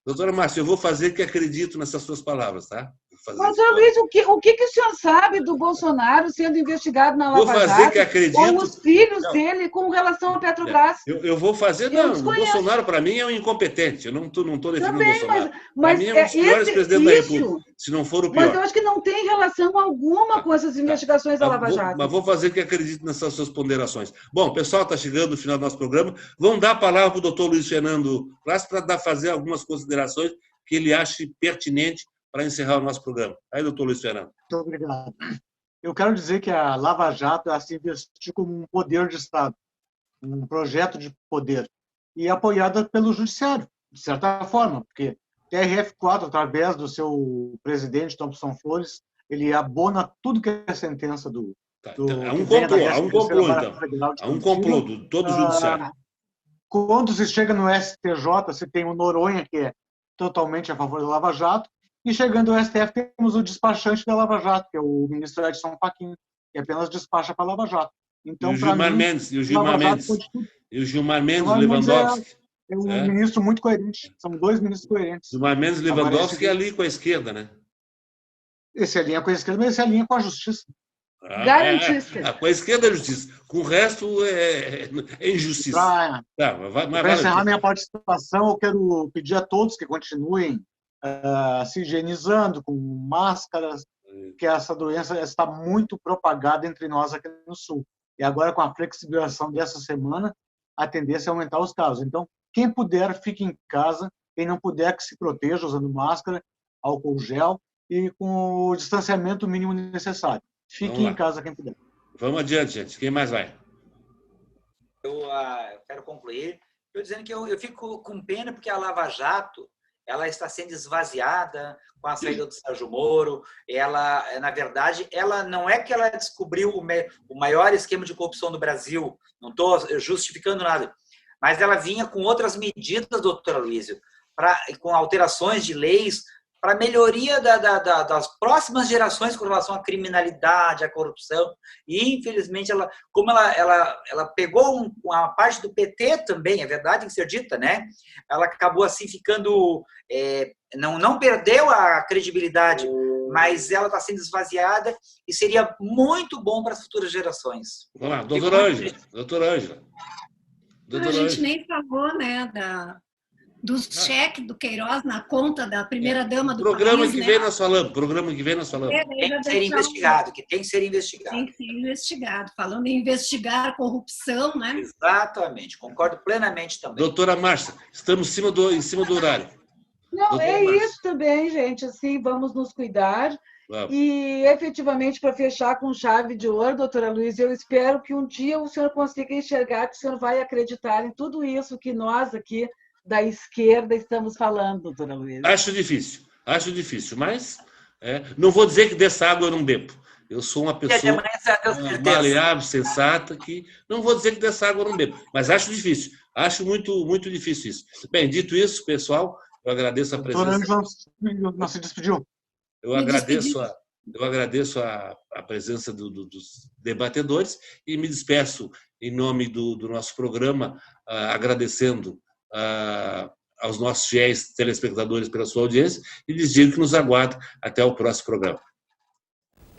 [SPEAKER 2] doutora Márcia, eu vou fazer que acredito nessas suas palavras, tá?
[SPEAKER 4] Doutora Luiz, o que o senhor sabe do Bolsonaro sendo investigado na Lava Jato?
[SPEAKER 2] Vou fazer que acredito.
[SPEAKER 4] Ou os filhos dele com relação à Petrobras?
[SPEAKER 2] Eu vou fazer, não. O Bolsonaro, para mim, é um incompetente. Eu não estou definindo o Bolsonaro. Para mim, é um dos piores presidentes da República, se não for o pior.
[SPEAKER 4] Mas eu acho que não tem relação alguma com essas investigações da Lava Jato.
[SPEAKER 2] Mas vou fazer que acredito nessas suas ponderações. Bom, o pessoal está chegando no final do nosso programa. Vamos dar a palavra para o doutor Luiz Fernando Praz para fazer algumas considerações que ele ache pertinente para encerrar o nosso programa. Aí, doutor Luiz Fernando.
[SPEAKER 3] Muito obrigado. Eu quero dizer que a Lava Jato se investiu como um poder de Estado, um projeto de poder, e apoiada pelo Judiciário, de certa forma, porque TRF4, através do seu presidente, Thompson Flores, ele abona tudo que é sentença do...
[SPEAKER 2] Então, há um complô, então. Há um complô de todo o Judiciário.
[SPEAKER 3] Quando se chega no STJ, se tem o Noronha, que é totalmente a favor da Lava Jato, e chegando ao STF, temos o despachante da Lava Jato, que é o ministro Edson Fachin, que apenas despacha para a Lava Jato. Então,
[SPEAKER 2] e o Gilmar Mendes, Lewandowski.
[SPEAKER 3] É um ministro muito coerente. São dois ministros coerentes.
[SPEAKER 2] Gilmar Mendes e Lewandowski é ali com a esquerda, né?
[SPEAKER 3] Esse é linha com a esquerda, mas esse é linha com a justiça.
[SPEAKER 4] Garantista.
[SPEAKER 2] Com a esquerda é justiça. Com o resto é injustiça.
[SPEAKER 3] Para encerrar minha participação, eu quero pedir a todos que continuem se higienizando com máscaras, que essa doença está muito propagada entre nós aqui no Sul. E agora, com a flexibilização dessa semana, a tendência é aumentar os casos. Então, quem puder, fique em casa. Quem não puder, que se proteja usando máscara, álcool gel e com o distanciamento mínimo necessário. Fique em casa quem puder.
[SPEAKER 2] Vamos adiante, gente. Quem mais vai?
[SPEAKER 6] Eu quero concluir eu dizendo que eu fico com pena porque a Lava Jato ela está sendo esvaziada com a saída do Sérgio Moro. Ela, na verdade, ela não é que ela descobriu o maior esquema de corrupção do Brasil, não estou justificando nada, mas ela vinha com outras medidas, doutor Aloysio, com alterações de leis para melhoria das próximas gerações com relação à criminalidade, à corrupção. E, infelizmente, como ela pegou uma parte do PT também, é verdade, tem que ser dita, né? Ela acabou assim ficando... não perdeu a credibilidade, mas ela está sendo esvaziada e seria muito bom para as futuras gerações.
[SPEAKER 2] Vamos lá, doutora Ângela.
[SPEAKER 5] A gente nem falou, né, dos cheques do Queiroz na conta da primeira-dama do
[SPEAKER 2] programa
[SPEAKER 5] país,
[SPEAKER 2] que
[SPEAKER 5] né?
[SPEAKER 2] vem nós falamos, programa que vem nós falamos.
[SPEAKER 6] Tem que ser investigado, que tem que ser investigado.
[SPEAKER 5] Tem que ser investigado. Falando em investigar a corrupção, né?
[SPEAKER 6] Exatamente, concordo plenamente também.
[SPEAKER 2] Doutora Márcia, estamos em cima do horário.
[SPEAKER 4] Não,
[SPEAKER 2] Doutora
[SPEAKER 4] é
[SPEAKER 2] Márcia.
[SPEAKER 4] isso também, gente. Assim, vamos nos cuidar.
[SPEAKER 2] Vamos.
[SPEAKER 4] E, efetivamente, para fechar com chave de ouro, doutora Luiz, eu espero que um dia o senhor consiga enxergar que o senhor vai acreditar em tudo isso que nós aqui da esquerda estamos falando, doutora Luiz.
[SPEAKER 2] Acho difícil, mas não vou dizer que dessa água eu não bebo. Eu sou uma pessoa maleável, sensata, que não vou dizer que dessa água eu não bebo, mas acho difícil, acho muito, muito difícil isso. Bem, dito isso, pessoal, eu agradeço a presença.
[SPEAKER 3] Doutora Ângela não se despediu.
[SPEAKER 2] Eu agradeço a presença dos debatedores e me despeço em nome do nosso programa, agradecendo aos nossos fiéis telespectadores pela sua audiência e lhes digo que nos aguardem até o próximo programa.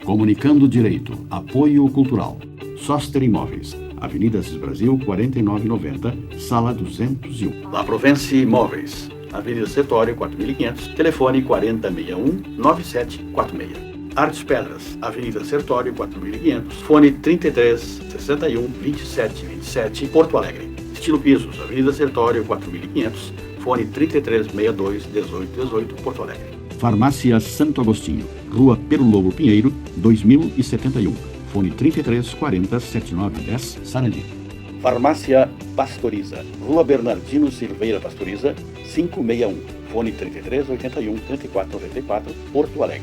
[SPEAKER 1] Comunicando Direito. Apoio Cultural. Soster Imóveis. Avenida Assis Brasil, 4990, Sala 201. La Provence Imóveis. Avenida Sertório, 4500, telefone 4061-9746. Artes Pedras, Avenida Sertório, 4500, fone 3361-2727, Porto Alegre. Estilo Pisos, Avenida Sertório, 4500, fone 3362-1818, Porto Alegre. Farmácia Santo Agostinho, Rua Pero Lobo Pinheiro, 2071, fone 3340-7910, Sarandi. Farmácia Pastoriza, Rua Bernardino Silveira Pastoriza, 561, fone 3381-3494, Porto Alegre.